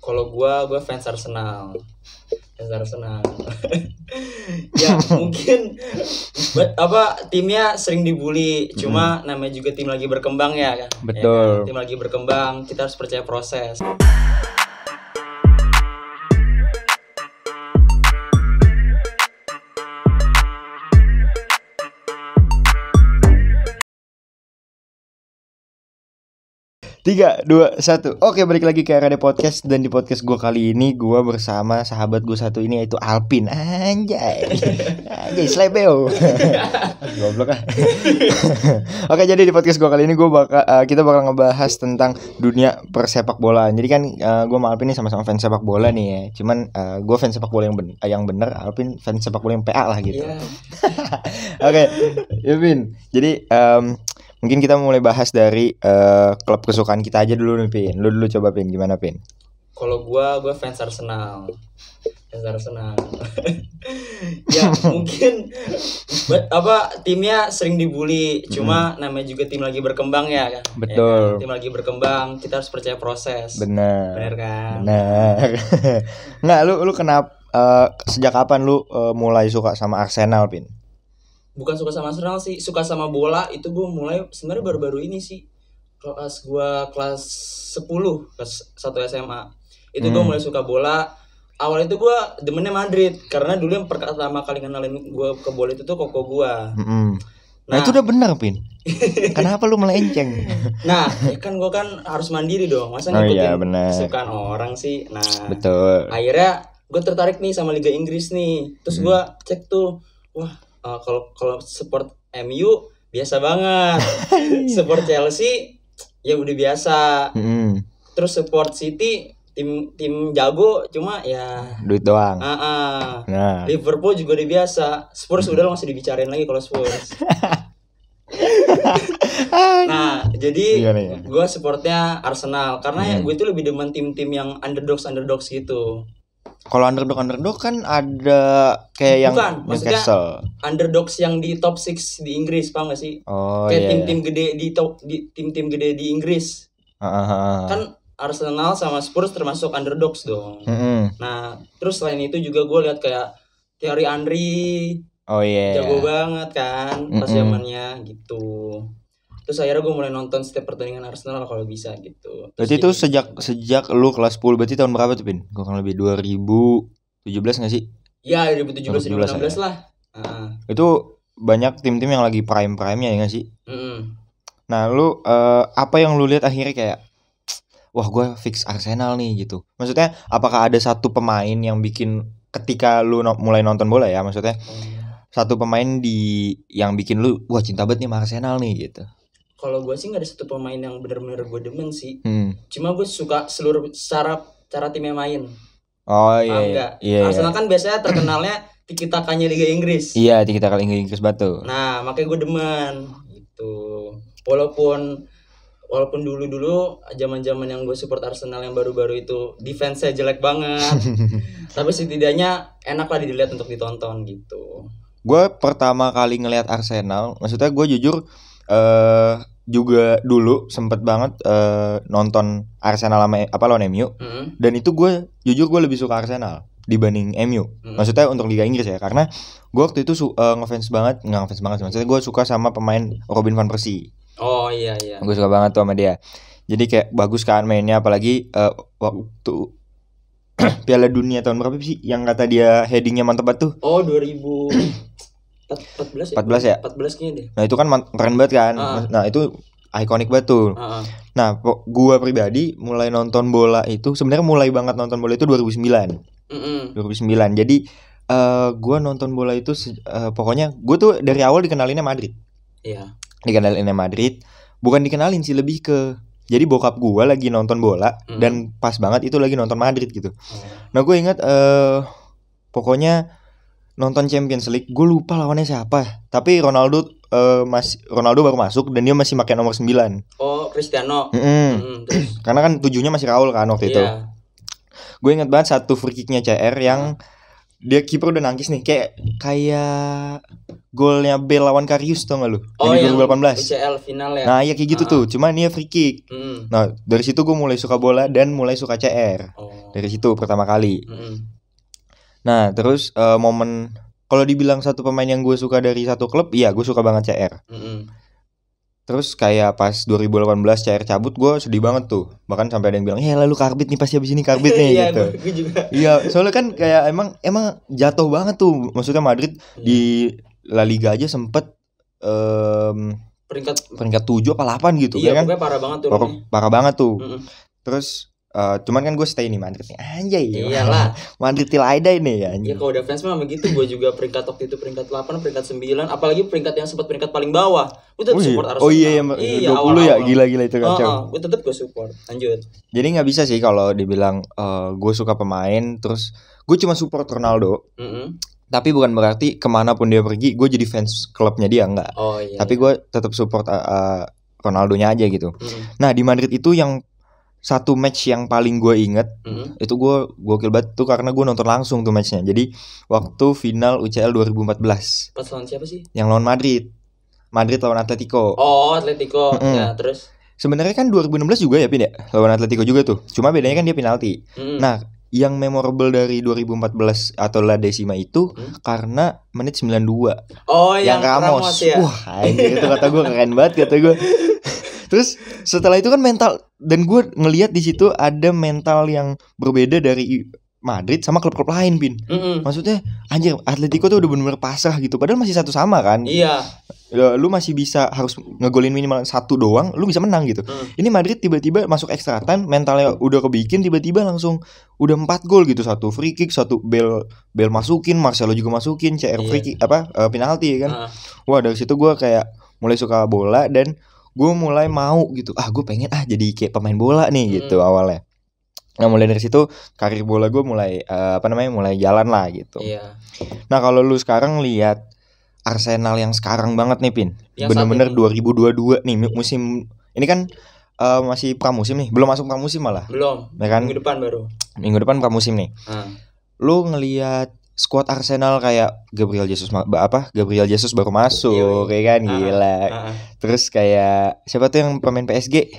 Kalau gua fans Arsenal. Fans Arsenal. Ya mungkin timnya sering dibully, cuma namanya juga tim lagi berkembang ya kan. Betul. Ya kan? Tim lagi berkembang, kita harus percaya proses. Tiga, dua, satu. Oke, balik lagi ke RAD Podcast. Dan di podcast gue kali ini gue bersama sahabat gue satu ini, yaitu Alpin. Anjay slebeo. Goblok ah. Oke, jadi di podcast gue kali ini kita bakal ngebahas tentang dunia persepak bolaan. Jadi kan gue sama Alpin ini sama-sama fans sepak bola nih ya. Cuman gue fans sepak bola yang bener, Alpin fans sepak bola yang PA lah gitu. Yeah. Oke, Alpin. Jadi mungkin kita mulai bahas dari klub kesukaan kita aja dulu nih, Pin. Lu dulu coba, Pin. Gimana, Pin? Kalau gua fans Arsenal. Fans Arsenal. Ya mungkin timnya sering dibully, cuma namanya juga tim lagi berkembang ya kan. Betul. Ya kan? Tim lagi berkembang, kita harus percaya proses. Bener kan? Bener. Nggak, lu kenapa sejak kapan lu mulai suka sama Arsenal, Pin? Bukan suka sama Arsenal sih, suka sama bola itu gue mulai sebenarnya baru-baru ini sih. Kelas 10, kelas 1 SMA. Itu gue mulai suka bola. Awal itu gue demennya Madrid, karena dulu yang pertama kali kenalin gue ke bola itu tuh koko gue. Nah itu udah benar, Pin. Kenapa lu melenceng? Nah, kan gue kan harus mandiri dong. Masa ngikutin kesukaan orang sih. Nah, betul. Akhirnya gue tertarik nih sama Liga Inggris nih. Terus gue cek tuh, wah, kalau support MU biasa banget. Support Chelsea ya udah biasa. Terus support City tim jago, cuma ya duit doang. Nah. Liverpool juga udah biasa. Spurs udah lo masih dibicarain lagi kalau Spurs. Nah, jadi gue supportnya Arsenal karena ya gue itu lebih demen tim-tim yang underdogs gitu. Kalau underdog kan ada kayak bukan, yang Newcastle. Underdogs yang di top 6 di Inggris, paham gak sih? Kayak tim-tim gede tim-tim gede di Inggris. Kan Arsenal sama Spurs termasuk underdogs dong. Nah, terus selain itu juga gue lihat kayak Thierry Henry. Jago banget kan pas zamannya gitu. Terus akhirnya gue mulai nonton setiap pertandingan Arsenal kalau bisa gitu. Berarti itu sejak lu kelas 10, berarti tahun berapa tuh, Pin? Gue kan lebih 2017 gak sih? Iya, 2017 2016 lah. Itu banyak tim-tim yang lagi prime-nya ya gak sih? Nah, lu apa yang lu lihat akhirnya kayak wah, gue fix Arsenal nih gitu. Maksudnya apakah ada satu pemain yang bikin ketika lu mulai nonton bola ya, maksudnya satu pemain yang bikin lu wah cinta banget nih sama Arsenal nih gitu? Kalau gue sih nggak ada satu pemain yang benar-benar gue demen sih. Cuma gue suka seluruh cara timnya main. Iya. Arsenal kan biasanya terkenalnya tiki-takanya Liga Inggris. Iya, tiki-taka Liga Inggris batu. Nah, makanya gue demen gitu. Walaupun dulu zaman-zaman yang gue support Arsenal yang baru-baru itu defense-nya jelek banget. Tapi setidaknya enak lah dilihat untuk ditonton gitu. Gue pertama kali ngelihat Arsenal, maksudnya gue jujur juga dulu sempet banget nonton Arsenal lawan MU. Dan itu gue jujur gue lebih suka Arsenal dibanding MU. Maksudnya untuk Liga Inggris ya, karena gue waktu itu ngefans banget, maksudnya gue suka sama pemain Robin van Persie. Oh iya. Gue suka banget tuh sama dia. Jadi kayak bagus kan mainnya, apalagi waktu Piala Dunia tahun berapa sih yang kata dia headingnya mantep banget tuh? Oh 2014 ya? 14 kayaknya deh. Nah itu kan keren banget kan. Nah itu ikonik banget tuh. Nah gue pribadi mulai nonton bola itu, sebenarnya mulai banget nonton bola itu 2009. 2009. Jadi gue nonton bola itu pokoknya gue tuh dari awal dikenalinnya Madrid. Iya. Dikenalinnya Madrid, bukan dikenalin sih, lebih ke jadi bokap gue lagi nonton bola dan pas banget itu lagi nonton Madrid gitu. Nah gue ingat pokoknya nonton Champions League, gue lupa lawannya siapa, tapi Ronaldo baru masuk dan dia masih pakai nomor 9. Oh, Cristiano. Karena kan 7-nya masih Raul kan waktu itu. Gue ingat banget satu free kicknya CR yang dia kiper udah nangkis nih, kayak golnya Bale lawan Karius tau gak lu? Oh, yang 2018 UCL final ya. Nah ya kayak gitu tuh, cuman dia free kick. Nah dari situ gue mulai suka bola dan mulai suka CR. Dari situ pertama kali. Nah terus momen, kalau dibilang satu pemain yang gue suka dari satu klub, iya gue suka banget CR. Terus kayak pas 2018 CR cabut, gue sedih banget tuh. Bahkan sampai ada yang bilang, ya lalu Karbit nih, pasti abis ini Karbit nih gitu. Gue juga. Iya soalnya kan kayak emang jatuh banget tuh. Maksudnya Madrid di La Liga aja sempet peringkat 7 apa 8 gitu. Iya kan? parah banget tuh. Parah banget tuh. Terus cuman kan gue stay nih Madrid nih. Anjay. Iyalah. Madrid till I die nih ya. Iya kalau udah fans mah begitu. Gue juga peringkat waktu itu peringkat 8, peringkat 9, apalagi peringkat yang sempat peringkat paling bawah. Gue tetap support Arsenal. Oh iya 20 awal-awal. Ya gila-gila itu kacau. Gue tetap gue support. Lanjut. Jadi nggak bisa sih kalau dibilang gue suka pemain terus gue cuma support Ronaldo. Tapi bukan berarti kemanapun dia pergi gue jadi fans klubnya dia, enggak. Tapi gue tetap support Ronaldonya aja gitu. Nah di Madrid itu yang satu match yang paling gue inget itu gue gokil banget tuh karena gue nonton langsung tuh matchnya. Jadi waktu final UCL 2014. Pas lawan siapa sih? Yang lawan Madrid lawan Atletico. Oh Atletico. Ya terus. Sebenarnya kan 2016 juga ya Pin ya, lawan Atletico juga tuh. Cuma bedanya kan dia penalti. Nah yang memorable dari 2014 atau La Decima itu karena menit 92. Oh yang Ramos ya. Wah anjir, itu kata gue keren banget kata gue. Terus setelah itu kan mental, dan gue ngelihat di situ ada mental yang berbeda dari Madrid sama klub-klub lain Pin. Maksudnya anjir Atletico tuh udah bener-bener pasrah gitu. Padahal masih satu sama kan. Iya. Lu masih bisa harus ngegolin minimal 1 doang, lu bisa menang gitu. Ini Madrid tiba-tiba masuk extra time, mentalnya udah kebikin, tiba-tiba langsung udah 4 gol gitu. 1 free kick, 1 Bale masukin, Marcelo juga masukin, CR free kick penalti kan. Wah dari situ gue kayak mulai suka bola dan gue mulai mau gitu. Gue pengen jadi kayak pemain bola nih gitu awalnya. Nah mulai dari situ karir bola gue mulai mulai jalan lah gitu. Nah kalau lu sekarang lihat Arsenal yang sekarang banget nih Pin, bener-bener 2022 nih musim ini kan masih pramusim nih, belum masuk pramusim malah. Belum. Ya kan? Minggu depan pramusim nih. Lu ngelihat squad Arsenal kayak Gabriel Jesus baru masuk, kayak kan gila. Terus kayak siapa tuh yang pemain PSG,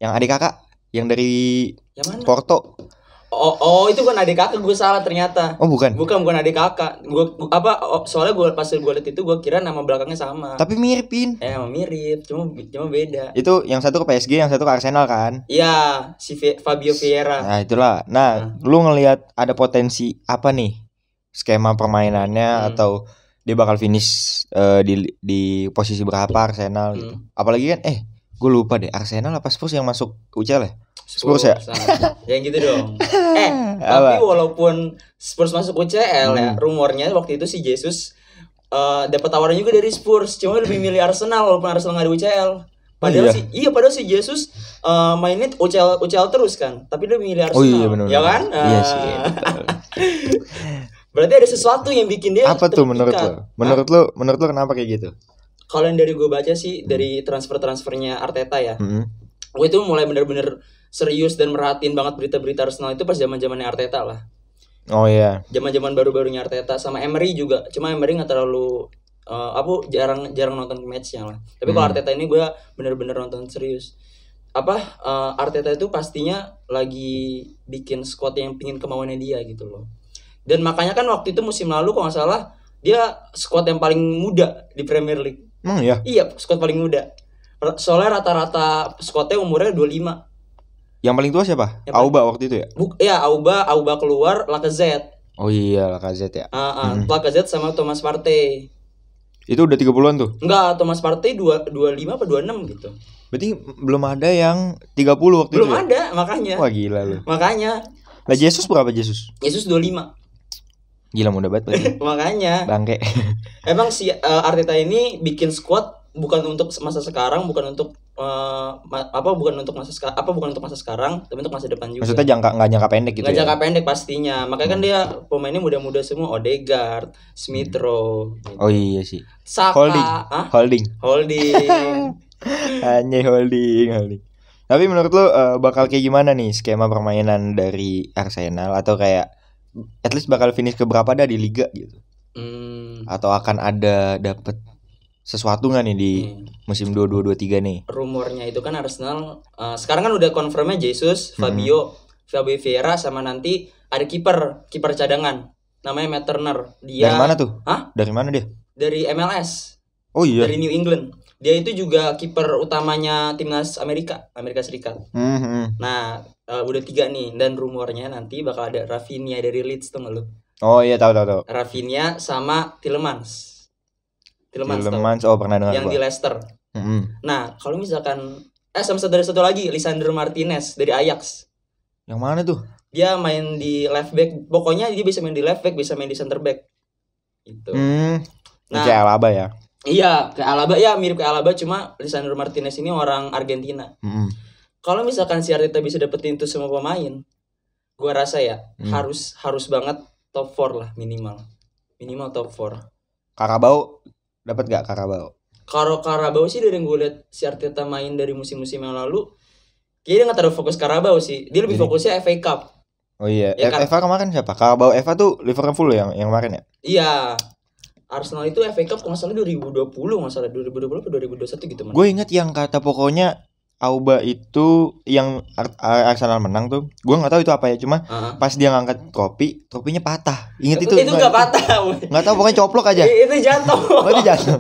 yang adik kakak, yang dari Porto. Oh itu kan adik kakak, gue salah ternyata. Oh bukan adik kakak. Soalnya pas gue liat itu gue kira nama belakangnya sama. Tapi miripin. Emang mirip, cuma beda. Itu yang satu ke PSG, yang satu ke Arsenal kan? Iya, si Fabio Vieira. Nah itulah. Nah lu ngelihat ada potensi apa nih skema permainannya atau dia bakal finish di posisi berapa Arsenal gitu? Apalagi kan gue lupa deh, Arsenal apa Spurs yang masuk UCL ya? Spurs ya? Yang gitu dong. Tapi walaupun Spurs masuk UCL ya, rumornya waktu itu si Jesus dapat tawaran juga dari Spurs, cuma lebih milih Arsenal walaupun Arsenal nggak di UCL. Padahal padahal si Jesus mainnya UCL terus kan, tapi dia milih Arsenal. Oh iya benar. Ya kan? Iya sih. Berarti ada sesuatu yang bikin dia apa tuh menurut lo? Menurut lo kenapa kayak gitu? Kalau yang dari gue baca sih dari transfernya Arteta ya. Gue itu mulai bener-bener serius dan merhatiin banget berita-berita Arsenal itu pas zaman-zamannya Arteta lah. Oh iya. Zaman-zaman baru-barunya Arteta sama Emery juga. Cuma Emery nggak terlalu jarang nonton matchnya lah. Tapi kalau Arteta ini gue bener-bener nonton serius. Arteta itu pastinya lagi bikin squad yang pingin kemauannya dia gitu loh. Dan makanya kan waktu itu musim lalu kalau nggak salah dia squad yang paling muda di Premier League. Ya? Iya, squad paling muda. Soalnya rata-rata squadnya umurnya 25. Yang paling tua siapa? Auba waktu itu ya? Iya, Auba keluar, Lacazette. Oh iya, Lacazette ya. Lacazette sama Thomas Partey. Itu udah 30-an tuh? Enggak, Thomas Partey 25 apa 26 gitu. Berarti belum ada yang 30 waktu belum itu. Belum ada, makanya. Wah gila lu. Makanya. Lah Jesus berapa Jesus? Jesus 25. Gila muda banget berarti. Makanya. Bangke. Emang si Arteta ini bikin squad bukan untuk masa sekarang, bukan untuk masa sekarang, tapi untuk masa depan juga. Maksudnya nggak jangka pendek gitu. Nggak jangka pendek pastinya. Makanya kan dia pemainnya muda-muda semua, Odegaard, Smith Rowe. Gitu. Oh iya sih. Saka. Holding. Anjay holding. Tapi menurut lu bakal kayak gimana nih skema permainan dari Arsenal atau kayak at least bakal finish ke berapa dah di liga gitu? Atau akan ada dapat sesuatu nggak nih di musim 22-23 nih? Rumornya itu kan Arsenal sekarang kan udah confirmnya Jesus, Fabio Vieira, sama nanti ada kiper cadangan namanya Matt Turner. Dia dari mana tuh? Dari mana dia? Dari MLS. Oh iya. Dari New England. Dia itu juga kiper utamanya timnas Amerika Serikat. Nah, udah 3 nih, dan rumornya nanti bakal ada Rafinha dari Leeds, tuh nggak lu? Oh iya, tahu. Rafinha sama Tielemans, pernah dengar yang di Leicester. Nah, kalau misalkan sama satu lagi Lisandro Martinez dari Ajax. Yang mana tuh? Dia main di left back. Pokoknya dia bisa main di left back, bisa main di center back. Gitu. Nah, kayak Alaba ya. Iya, kayak Alaba ya, mirip kayak Alaba, cuma Lisandro Martinez ini orang Argentina. Kalau misalkan si Arteta bisa dapetin itu semua pemain, gua rasa ya harus banget top 4 lah minimal top 4. Carabao dapat gak Carabao? Kalau Carabao sih dari yang gue lihat si Arteta main dari musim-musim yang lalu, kayaknya dia nggak terlalu fokus Carabao sih. Dia lebih fokusnya FA Cup. Oh iya, ya, FA kemarin siapa? Carabao FA tuh Liverpool yang kemarin ya? Iya. Arsenal itu FA Cup kalau nggak salah 2020, nggak salah 2020 atau 2021 gitu. Gue inget yang kata pokoknya Auba itu yang Arsenal menang tuh, gue nggak tahu itu apa ya, cuma pas dia ngangkat tropinya patah. Ingat itu? Itu nggak patah. Nggak tahu, pokoknya coplok aja. Itu jatuh. Oh, itu jatuh.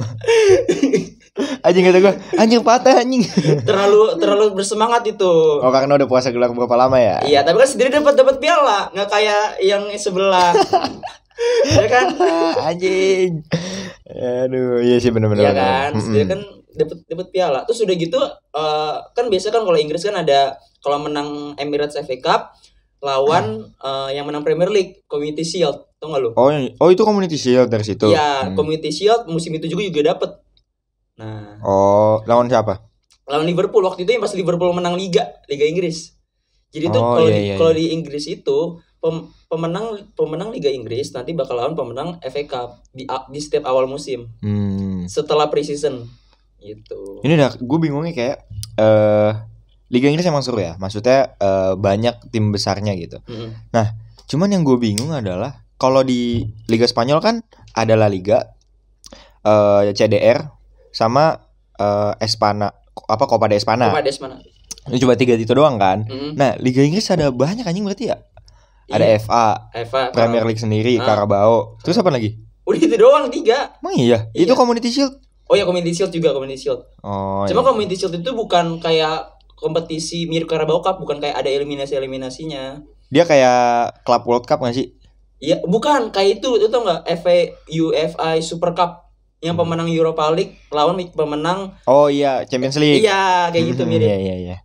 Anjing kata gue, anjing patah anjing. Terlalu bersemangat itu. Oh, karena udah puasa gelar berapa lama ya? Iya, tapi kan sendiri dapat piala, nggak kayak yang sebelah. Ya kan? Anjing. Aduh, iya sih benar-benar. Iya kan, sendiri kan dapat piala. Terus udah gitu kan biasa kan kalau Inggris kan ada, kalau menang Emirates FA Cup lawan yang menang Premier League Community Shield, tau gak lu? Oh itu Community Shield dari situ. Iya, Community Shield musim itu juga dapet. Nah. Oh, lawan siapa? Lawan Liverpool waktu itu, yang pas Liverpool menang Liga Inggris. Jadi tuh kalau di Inggris itu pemenang Liga Inggris nanti bakal lawan pemenang FA Cup di setiap awal musim. Setelah pre-season gitu. Ini dah gue bingungnya kayak Liga Inggris emang seru ya, maksudnya banyak tim besarnya gitu. Nah, cuman yang gue bingung adalah kalau di Liga Spanyol kan ada La Liga, CDR sama Espana, Copa de Espana. Ini cuma 3 itu doang kan. Nah, Liga Inggris ada banyak anjing berarti ya. Ada FA, Premier League sendiri, Carabao. Terus apa lagi? Udah itu doang 3. Emang iya? Itu Community Shield. Oh ya, Community Shield juga, Community Shield. Cuma Community Shield itu bukan kayak kompetisi mirip Carabao Cup, bukan kayak ada eliminasinya. Dia kayak Club World Cup gak sih? Iya, bukan kayak itu tau gak? UEFA Super Cup, yang pemenang Europa League lawan pemenang. Oh iya, Champions League. Iya, kayak gitu mirip. Iya.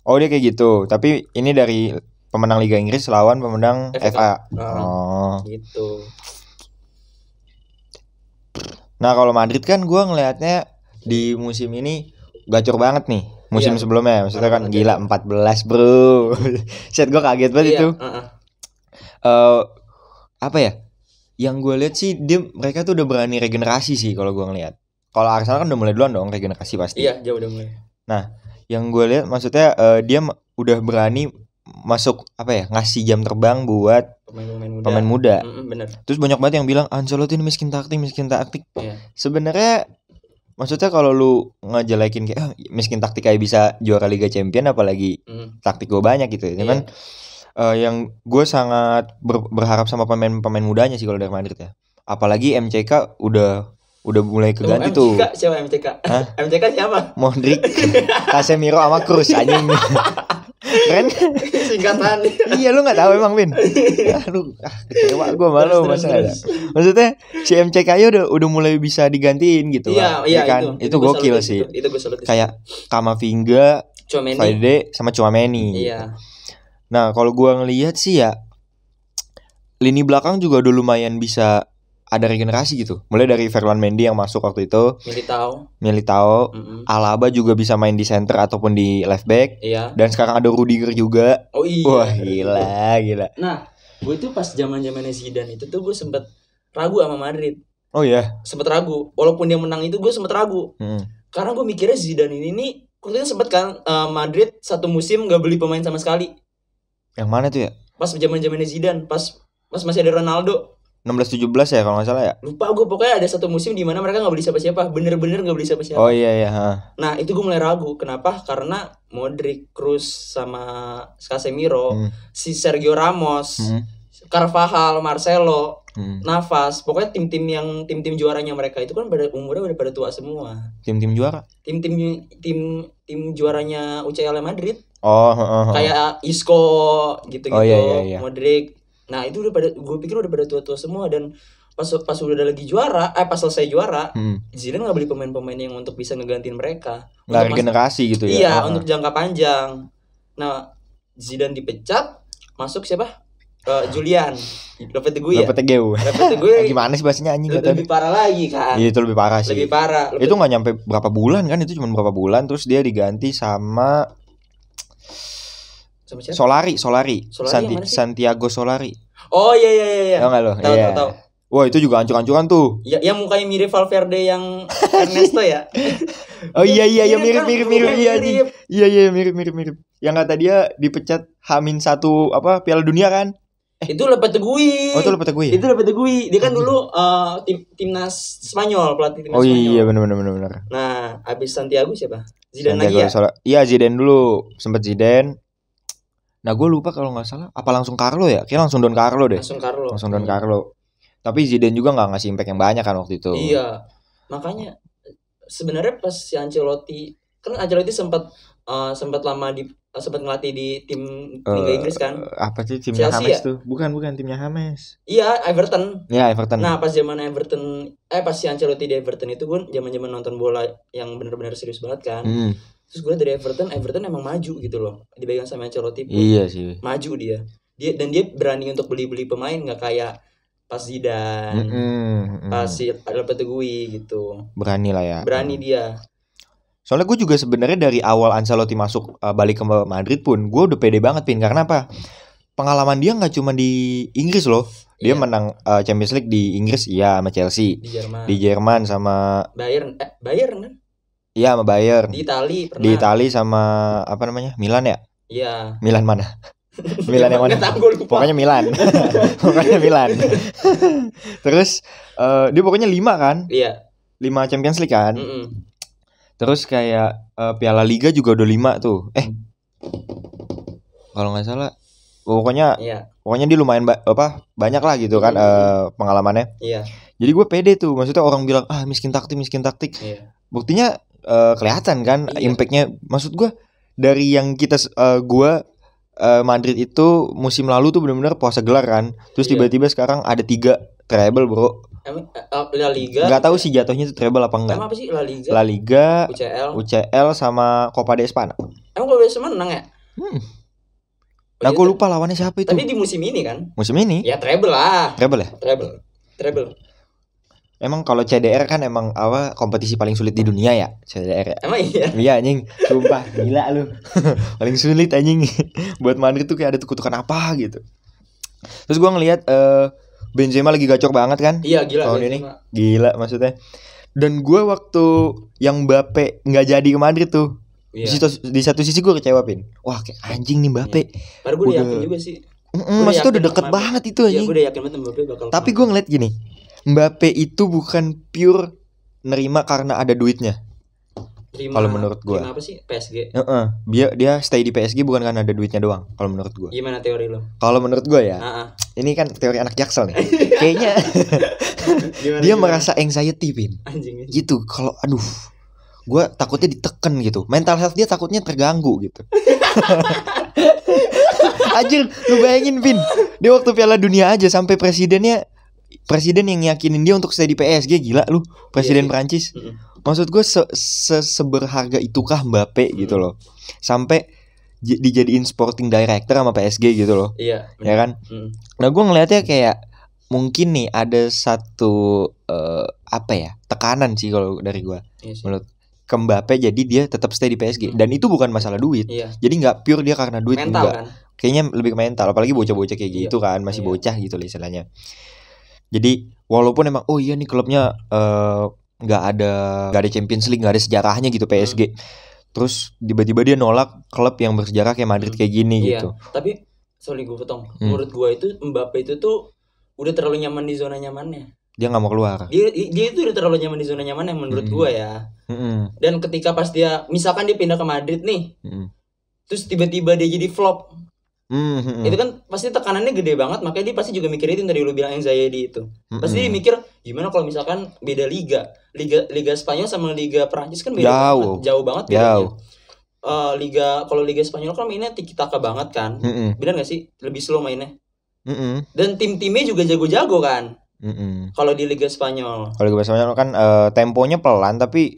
Oh, dia kayak gitu. Tapi ini dari pemenang Liga Inggris lawan pemenang FA. Gitu. Nah, kalau Madrid kan gue ngelihatnya di musim ini gacor banget nih. Musim sebelumnya maksudnya kan gila 14 bro. Set gue kaget banget itu. Apa ya? Yang gue lihat sih mereka tuh udah berani regenerasi sih kalau gue ngelihat. Kalau Arsenal kan udah mulai duluan dong regenerasi pasti. Iya, jauh udah mulai. Nah, yang gue lihat maksudnya dia udah berani masuk ngasih jam terbang buat pemain muda. Bener. Terus banyak banget yang bilang Ancelotti ini miskin taktik. Sebenarnya maksudnya kalau lu ngejelekin kayak miskin taktik kayak bisa juara Liga Champion, apalagi taktik gue banyak gitu. Cuman yang gue sangat berharap sama pemain mudanya sih kalau dari Madrid ya. Apalagi MCK udah mulai keganti tuh. MCK siapa MCK? MCK siapa? Modric, Casemiro sama Kroos anjing. Keren singkatan. Iya, lu nggak tahu emang Win. Aduh, kecewa gue malu masalah. Maksudnya si MCK udah mulai bisa digantiin gitu. Iya kan? Itu gokil sih. Itu gue salut. Kayak Kamavinga, Valde sama Tchouaméni. Iya. Nah, kalau gue ngelihat sih ya lini belakang juga udah lumayan bisa ada regenerasi gitu. Mulai dari Ferland Mendy yang masuk waktu itu, Militao, Alaba juga bisa main di center ataupun di left back. Iya. Dan sekarang ada Rudiger juga. Oh iya. Wah, gila. Nah, gue tuh pas zaman-zamannya Zidane itu tuh gue sempet ragu sama Madrid. Oh iya. Sempet ragu. Walaupun dia menang itu gue sempet ragu. Karena gue mikirnya Zidane ini waktu itu sempet kan Madrid satu musim gak beli pemain sama sekali. Yang mana tuh ya? Pas zaman-zamannya Zidane, pas masih ada Ronaldo. 16-17 ya kalau nggak salah ya. Lupa gue, pokoknya ada satu musim di mana mereka nggak beli siapa-siapa, bener-bener nggak beli siapa-siapa. Oh iya. Nah itu gue mulai ragu, kenapa? Karena Modric, Kroos sama Casemiro, si Sergio Ramos, Carvajal, Marcelo, Navas, pokoknya tim-tim juaranya mereka itu kan umurnya udah pada tua semua. Tim juara? Tim juaranya UCL Madrid. Kayak Isco gitu-gitu. Oh iya. Modric. Nah itu gue pikir udah pada tua-tua semua, dan pas udah lagi juara, pas selesai juara, Zidane nggak beli pemain-pemain yang untuk bisa ngegantiin mereka. Nggak regenerasi gitu ya? Iya, untuk jangka panjang. Nah Zidane dipecat, masuk siapa? Julian Lopetegui. Gimana sih bahasanya anjing? Lebih parah lagi kan? Iya itu lebih parah sih. Lebih parah. Itu nggak nyampe berapa bulan kan? Itu cuma berapa bulan, terus dia diganti sama Solari. Santiago Solari. Oh iya. Tahu nggak lo? Tahu. Wah itu juga hancur-hancuran tuh. Ya, yang mukanya mirip Valverde yang Ernesto ya. Oh iya mirip. Iya mirip. Yang kata dia dipecat H-1 Piala Dunia kan? Itu Lopetegui. Oh itu Lopetegui. Dia kan dulu timnas Spanyol, pelatih timnas Oh Spanyol. iya benar. Nah, habis Santiago siapa? Zidane lagi ya? Iya Zidane dulu, sempet Zidane. Nah gue lupa kalau nggak salah apa langsung Carlo ya? Kayaknya langsung Don Carlo deh. Langsung Don Carlo. Tapi Zidane juga nggak ngasih impact yang banyak kan waktu itu. Iya, makanya sebenarnya pas si Ancelotti sempat ngelatih di tim Liga Inggris kan? Apa sih timnya James tuh? Bukan timnya James. Iya, Everton. Iya Everton. Nah pas zaman Everton, pas si Ancelotti di Everton itu gue zaman nonton bola yang benar-benar serius banget kan. Terus gue dari Everton emang maju gitu loh, dipegang sama Ancelotti pun. Iya sih. Maju dia berani untuk beli pemain, nggak kayak pas Zidane, pas si Lopetegui gitu. Berani lah ya. Berani dia. Soalnya gue juga sebenarnya dari awal Ancelotti masuk balik ke Madrid pun gue udah pede banget Pin, karena apa? Pengalaman dia nggak cuma di Inggris loh. Dia menang Champions League di Inggris sama Chelsea. Di Jerman sama Bayern kan? Iya sama Bayern. Di Itali pernah. Di Itali sama Milan ya? Iya. Milan mana? Milan yang mana? Pokoknya Milan. Terus dia pokoknya 5 kan? Iya. 5 Champions League kan? Terus kayak Piala Liga juga udah 5 tuh. Kalau nggak salah, pokoknya dia lumayan banyak lah gitu kan pengalamannya. Iya. Jadi gue pede tuh, maksudnya orang bilang miskin taktik. Iya. Buktinya kelihatan kan impactnya. Maksud gue dari yang kita Madrid itu musim lalu tuh benar-benar puasa gelar kan. Terus tiba-tiba sekarang ada 3 treble bro. La Liga. Nggak tahu sih jatuhnya itu treble apa enggak. Emang apa sih La Liga? La Liga, UCL sama Copa de España. Emang Copa de España menang ya? Nah gue lupa lawannya siapa itu. Tapi di musim ini kan? Musim ini? Ya treble lah. Treble ya? Treble. Emang kalau CDR kan emang kompetisi paling sulit di dunia ya, CDR ya. Emang iya? Iya anjing, sumpah gila lu. Paling sulit anjing. Buat Madrid tuh kayak ada kutukan apa gitu. Terus gua ngelihat Benzema lagi gacor banget kan? Iya gila. Tahun ini gila maksudnya. Dan gua waktu yang Mbappe nggak jadi ke Madrid tuh, di satu sisi gua kecewa Pin. Wah kayak anjing nih Mbappe. Padahal gua yakin juga sih. Maksudnya udah deket banget itu anjing. Iya gua udah yakin banget Mbappe bakal. Tapi gua ngeliat gini, Mbappe itu bukan pure nerima karena ada duitnya. Kalau menurut gue. Terima apa sih PSG? Dia stay di PSG bukan karena ada duitnya doang. Kalau menurut gue. Gimana teori lo? Kalau menurut gue ya. Ini kan teori anak Jaksel nih. Kayaknya dia merasa anxiety Pin. Anjing. Gitu. Kalau gue takutnya diteken gitu. Mental health dia takutnya terganggu gitu. Anjir, lu bayangin Pin. Dia waktu Piala Dunia aja sampai presiden yang yakinin dia untuk stay di PSG. Gila lu, presiden Prancis. Maksud gue seberharga itukah Mbappe gitu loh. Sampai dijadiin sporting director sama PSG gitu loh. Iya. Ya kan? Nah gue ngeliatnya kayak mungkin nih ada satu tekanan sih kalau dari gue. Menurut ke Mbappe, jadi dia tetap stay di PSG. Dan itu bukan masalah duit. Jadi gak pure dia karena duit. Mental kan? Kayaknya lebih ke mental. Apalagi bocah-bocah kayak gitu kan. Masih bocah gitu lah istilahnya. Jadi walaupun emang nih klubnya nggak ada Champions League, nggak ada sejarahnya gitu PSG. Terus tiba-tiba dia nolak klub yang bersejarah kayak Madrid kayak gini gitu. Tapi sorry gue potong. Menurut gue itu Mbappe itu tuh udah terlalu nyaman di zona nyamannya. Dia nggak mau keluar. Dia itu udah terlalu nyaman di zona nyamannya menurut gua ya. Dan ketika pas dia misalkan dia pindah ke Madrid nih, terus tiba-tiba dia jadi flop, itu kan pasti tekanannya gede banget. Makanya dia pasti juga mikir itu yang tadi lu bilang anxiety itu. Pasti dia mikir gimana kalau misalkan beda liga Spanyol sama liga Prancis kan beda jauh banget bedanya. Kalau liga Spanyol kan mainnya tiki-taka banget kan, benar nggak sih? Lebih slow mainnya. Dan tim-timnya juga jago-jago kan. Kalau di Liga Spanyol. Kalau Liga Spanyol kan temponya pelan tapi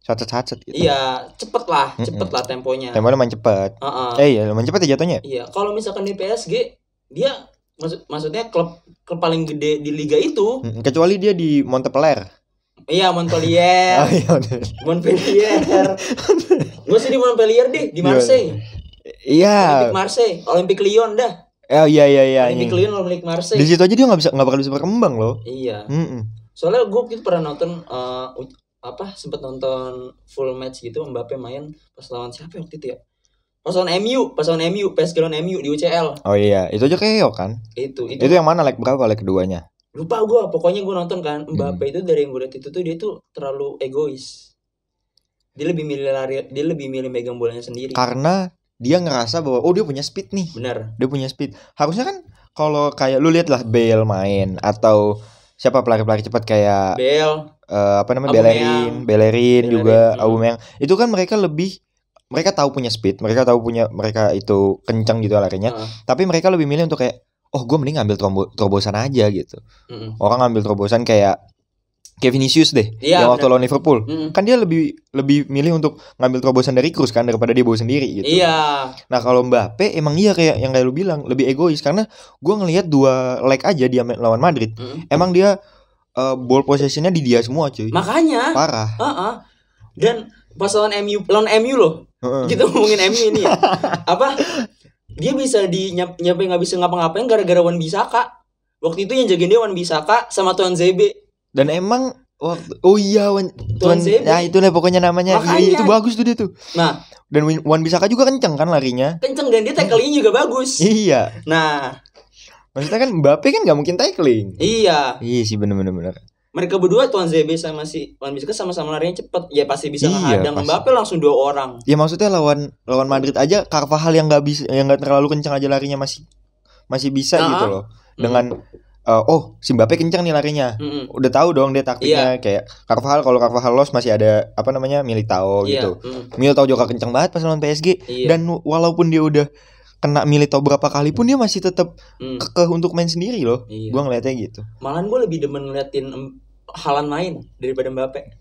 sacet-sacet gitu. Iya, cepet lah temponya. Temponya lumayan cepet. Iya, lumayan cepet ya jatuhnya. Iya, kalau misalkan di PSG dia maksudnya klub paling gede di liga itu. Kecuali dia di Montpellier. Iya, Montpellier. Montpellier. Gue sih di Montpellier deh, di Marseille. Iya. Olympique Marseille, Olympique Lyon dah. Oh iya. Olympique Lyon, Olympique Marseille. Di situ aja dia nggak bakal bisa berkembang loh. Iya. Soalnya gue gitu pernah nonton sempet nonton full match gitu Mbappe main pas lawan siapa waktu itu ya? Pas lawan MU, PSG lawan MU di UCL. Oh iya, itu aja keok kan? Itu yang mana leg berapa leg keduanya? Lupa gue, pokoknya gue nonton kan. Mbappe itu dari yang gue lihat itu tuh dia tuh terlalu egois. Dia lebih milih megang bolanya sendiri. Karena dia ngerasa bahwa dia punya speed nih. Benar. Dia punya speed. Harusnya kan kalau kayak lu lihat lah Bale main atau siapa pelari-pelari cepat kayak Bale, Bellerin juga Aubameyang. Itu kan mereka tahu punya speed, mereka itu kencang gitu larinya. Tapi mereka lebih milih untuk kayak gue mending ngambil terobosan aja gitu. Orang ngambil terobosan kayak Vinicius deh, yang waktu lawan Liverpool, kan dia lebih milih untuk ngambil terobosan dari Kroos kan daripada dia bawa sendiri gitu. Iya. Nah kalau Mbappe emang kayak yang kayak lu bilang lebih egois karena gue ngelihat 2 leg aja dia lawan Madrid, emang dia ball possessionnya di dia semua cuy. Makanya. Parah. Dan pas lawan MU loh, kita ngomongin MU ini ya. Dia bisa nyampe nggak bisa ngapa-ngapain gara-gara Wan-Bissaka. Waktu itu yang jagain dia Wan-Bissaka sama Tuan Zebe. Dan emang Tuan Zebe. Ya itu lah pokoknya namanya. Iya, itu bagus tuh dia tuh. Nah, dan Wan-Bissaka juga kenceng kan larinya. Kenceng dan dia tackling juga bagus. Iya. Nah, maksudnya kan Mbappe kan nggak mungkin tackling. Iya sih bener. Mereka berdua Tuan Zebe sama si Wan-Bissaka sama-sama larinya cepet. Ya pasti bisa menghadang Mbappe langsung 2 orang. Ya maksudnya lawan Madrid aja Carvajal yang nggak terlalu kencang aja larinya masih bisa gitu loh. Dengan si Mbappe kencang nih larinya. Udah tahu dong dia taktiknya. Kayak Carvajal, kalau Carvajal loss masih ada Militao gitu. Militao juga kencang banget pas lawan PSG. Dan walaupun dia udah kena Militao berapa kali pun dia masih tetap kekeh untuk main sendiri loh. Gua ngeliatnya gitu. Malahan gue lebih demen ngeliatin Haaland main daripada Mbappe.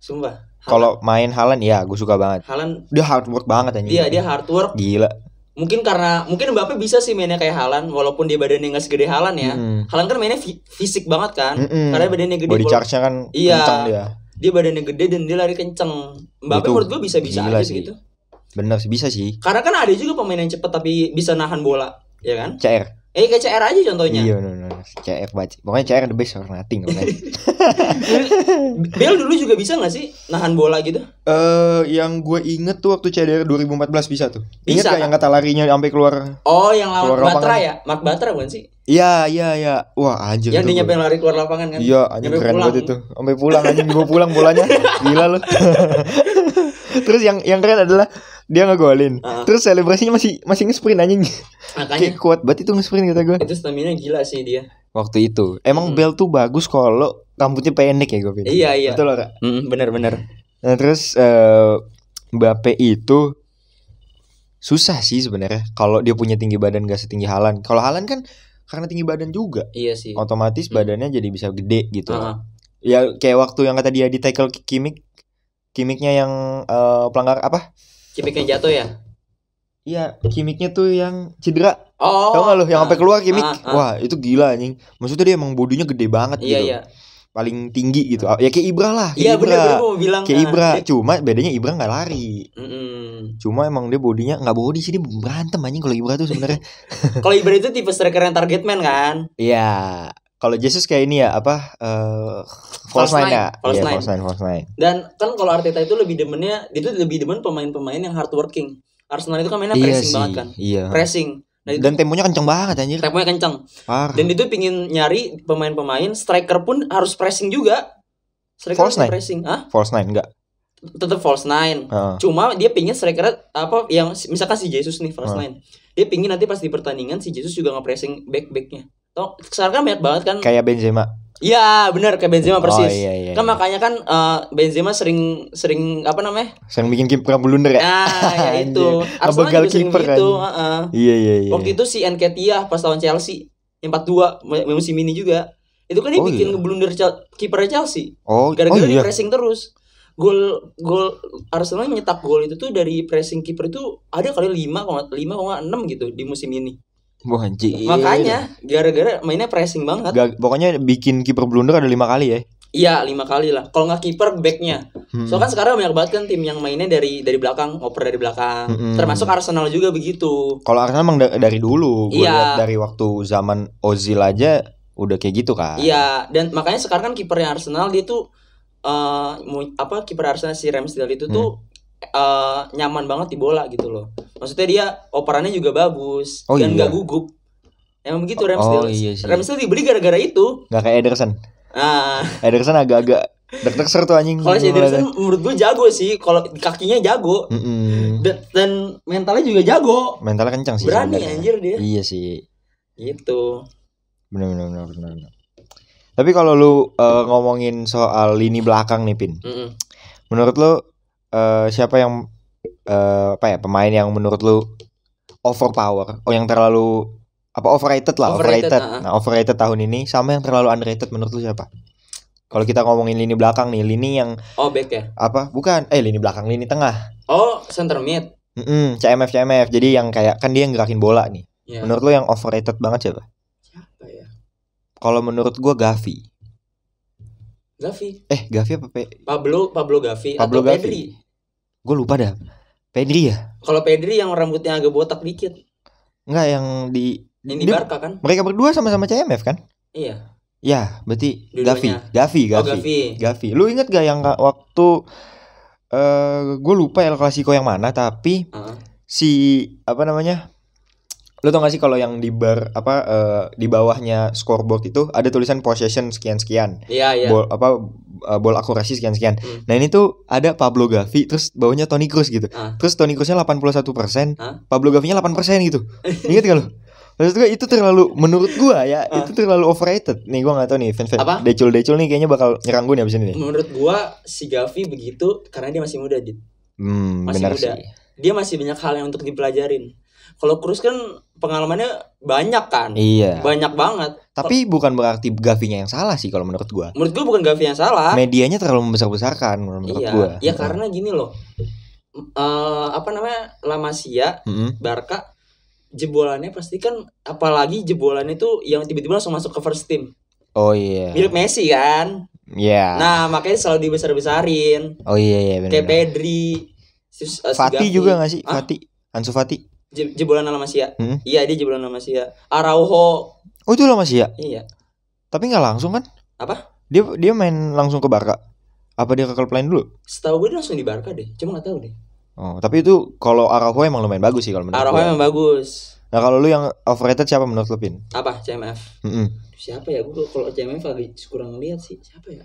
Sumpah. Kalau main Haaland ya gue suka banget. Haaland dia hard work banget anjing. Dia hard work. Gila. Mungkin Mbappe bisa sih mainnya kayak Haaland walaupun dia badannya enggak segede Haaland ya. Haaland kan mainnya fisik banget kan. Karena badannya gede. Body charge-nya kan kencang dia. Dia badannya gede dan dia lari kenceng. Mbappe menurut gue bisa-bisa aja sih gitu. Bener sih, bisa sih. Karena kan ada juga pemain yang cepat tapi bisa nahan bola, ya kan? CR. Kayak CR aja contohnya. Iya benar. CR banget. Pokoknya CR the best or nothing. Bale dulu juga bisa gak sih nahan bola gitu? Yang gue inget tuh waktu CDR 2014 bisa tuh. Ingat gak yang kata larinya sampai keluar? Oh yang lawan Batra ya? Mark Batra bukan sih? Iya. Wah anjir. Yang dia nyampe lari keluar lapangan kan? Iya anjir keren banget itu. Sampai pulang anjing dibawa pulang bolanya. Gila loh. Terus yang keren adalah dia ngegolin. Terus selebrasinya masih nge-sprint anjing. Kayak kuat banget itu nge-sprint kata gue. Itu stamina gila sih dia. Waktu itu. Emang Bale tuh bagus kalau rambutnya pendek ya gue pikir. Iya. Betul loh Kak? Bener. Nah terus Mbappe itu susah sih sebenarnya kalau dia punya tinggi badan gak setinggi Haaland. Kalau Haaland kan karena tinggi badan juga. Iya sih. Otomatis badannya jadi bisa gede gitu. Ya kayak waktu yang kata dia di tackle Kimmich-nya yang pelanggar apa? Kimmich-nya jatuh ya? Iya, Kimmich-nya tuh yang cedera. Oh. Tahu enggak lo yang sampai keluar Kimmich? Wah, itu gila anjing. Maksudnya dia emang bodinya gede banget gitu. Iya. Paling tinggi gitu. Ya kayak Ibra lah, Iya, bener mau bilang. Kayak Ibra, cuma bedanya Ibra enggak lari. Cuma emang dia bodinya enggak body sih, dia berantem anjing kalau Ibra tuh sebenarnya. Kalau Ibra itu tipe striker yang target man kan? Iya. Kalau Jesus kayak ini ya false nine ya. False nine. Dan kan kalau Arteta itu lebih demen pemain-pemain yang hardworking. Arsenal itu kan mainnya pressing banget kan. Iya. Pressing. Nah, dan temponya kenceng banget anjir. Temponya kenceng. Parah. Dan itu pingin nyari pemain-pemain striker pun harus pressing juga. Striker false 9. Pressing, False 9 enggak. Tetap false 9. Cuma dia pingin striker apa yang misalkan si Jesus nih false 9. Dia pingin nanti pas di pertandingan si Jesus juga nge-pressing back-backnya. Toh sekarang kan banyak banget kan. Kayak Benzema. Iya, benar kayak Benzema persis. Iya. Kan makanya kan Benzema sering apa namanya? Sering bikin kiper blunder ya. Nah, ya itu. Arsenal juga kiper kan. Iya. Waktu itu si Nketiah pas lawan Chelsea yang 4-2 musim ini juga. Itu kan dia bikin blunder kiper Chelsea. Gara-gara dia pressing terus. Gol Arsenal nyetak gol itu tuh dari pressing kiper itu ada kali 5,6 gitu di musim ini. Wah anjir. Makanya gara-gara mainnya pressing banget. Pokoknya bikin kiper blunder ada 5 kali ya. Iya 5 kali lah. Kalau nggak kiper backnya. Soalnya kan sekarang banyak banget kan tim yang mainnya dari belakang, oper dari belakang. Termasuk Arsenal juga begitu. Kalau Arsenal emang dari dulu. Gue lihat dari waktu zaman Ozil aja udah kayak gitu kan. Iya. Dan makanya sekarang kan kipernya Arsenal dia tuh kiper Arsenal si Ramsdale itu tuh nyaman banget di bola gitu loh. Maksudnya dia operannya juga bagus dan nggak gugup. Emang begitu Ramsdale. Ramsdale dibeli gara-gara itu. Nggak kayak Ederson. Ederson agak-agak deg-deg tuh anjing. Kalau si Ederson menurut gue jago sih. Kalau kakinya jago. Dan mentalnya juga jago. Mentalnya kencang sih. Berani anjir dia. Iya sih. Gitu. Benar. Tapi kalau lu ngomongin soal lini belakang nih Pin, menurut lu siapa yang pemain yang menurut lu overpower, yang terlalu overrated lah, overrated. Nah, overrated tahun ini sama yang terlalu underrated menurut lu siapa? Kalau kita ngomongin lini belakang nih, lini yang back ya? Bukan, lini belakang, lini tengah. Center mid. CMF. Jadi yang kayak kan dia yang gerakin bola nih. Yeah. Menurut lu yang overrated banget siapa? Kalau menurut gua Gavi. Gavi apa Pablo Gavi atau Pedri? Gue lupa dah. Pedri ya? Kalau Pedri yang rambutnya agak botak dikit. Enggak, yang di Barca kan? Mereka berdua sama-sama CMF kan? Iya. Ya, berarti Gavi. Lu inget gak yang waktu gue lupa El Clasico yang mana, tapi si lu tau gak sih kalau yang di bar di bawahnya scoreboard itu ada tulisan possession sekian-sekian. Iya. Ball akurasi sekian-sekian. Nah ini tuh ada Pablo Gavi, terus bawahnya Toni Kroos gitu. Terus Toni Kroosnya 81%, Pablo Gavinya 8% gitu. Ingat gak lu? Maksud gue itu terlalu, menurut gue ya, itu terlalu overrated. Nih gue gak tahu nih, fans Decul nih kayaknya bakal nyerang gue nih abis ini nih. Menurut gue si Gavi begitu karena dia masih muda, masih muda. Sih. Dia masih banyak hal yang untuk dipelajarin. Kalau Kroos kan pengalamannya banyak kan. Iya. Banyak banget. Tapi bukan berarti Gavinya yang salah sih kalau menurut gua. Menurut gua bukan Gavi yang salah. Medianya terlalu membesar-besarkan menurut gua. Ya karena gini loh. La Masia, Barca jebolannya pasti kan, apalagi jebolannya tuh yang tiba-tiba langsung masuk ke first team. Oh iya. Mirip Messi kan? Iya. Nah, makanya selalu dibesar-besarin. Oh iya benar. Kayak Pedri, Fati juga enggak sih? Ansu Fati. Jebolan La Masia. Iya, dia jebolan La Masia. Araujo. Oh, itu La Masia. Iya. Tapi enggak langsung kan? Apa? Dia main langsung ke Barca. Apa dia ke klub lain dulu? Setahu gue dia langsung di Barca deh. Cuma enggak tahu deh. Oh, tapi itu kalau Araujo emang lumayan bagus sih kalau menurut gue. Araujo emang bagus. Nah, kalau lu yang overrated siapa menurut lu, Pin? Apa? CMF. Siapa ya? Gue kalau CMF lagi kurang ngeliat sih. Siapa ya?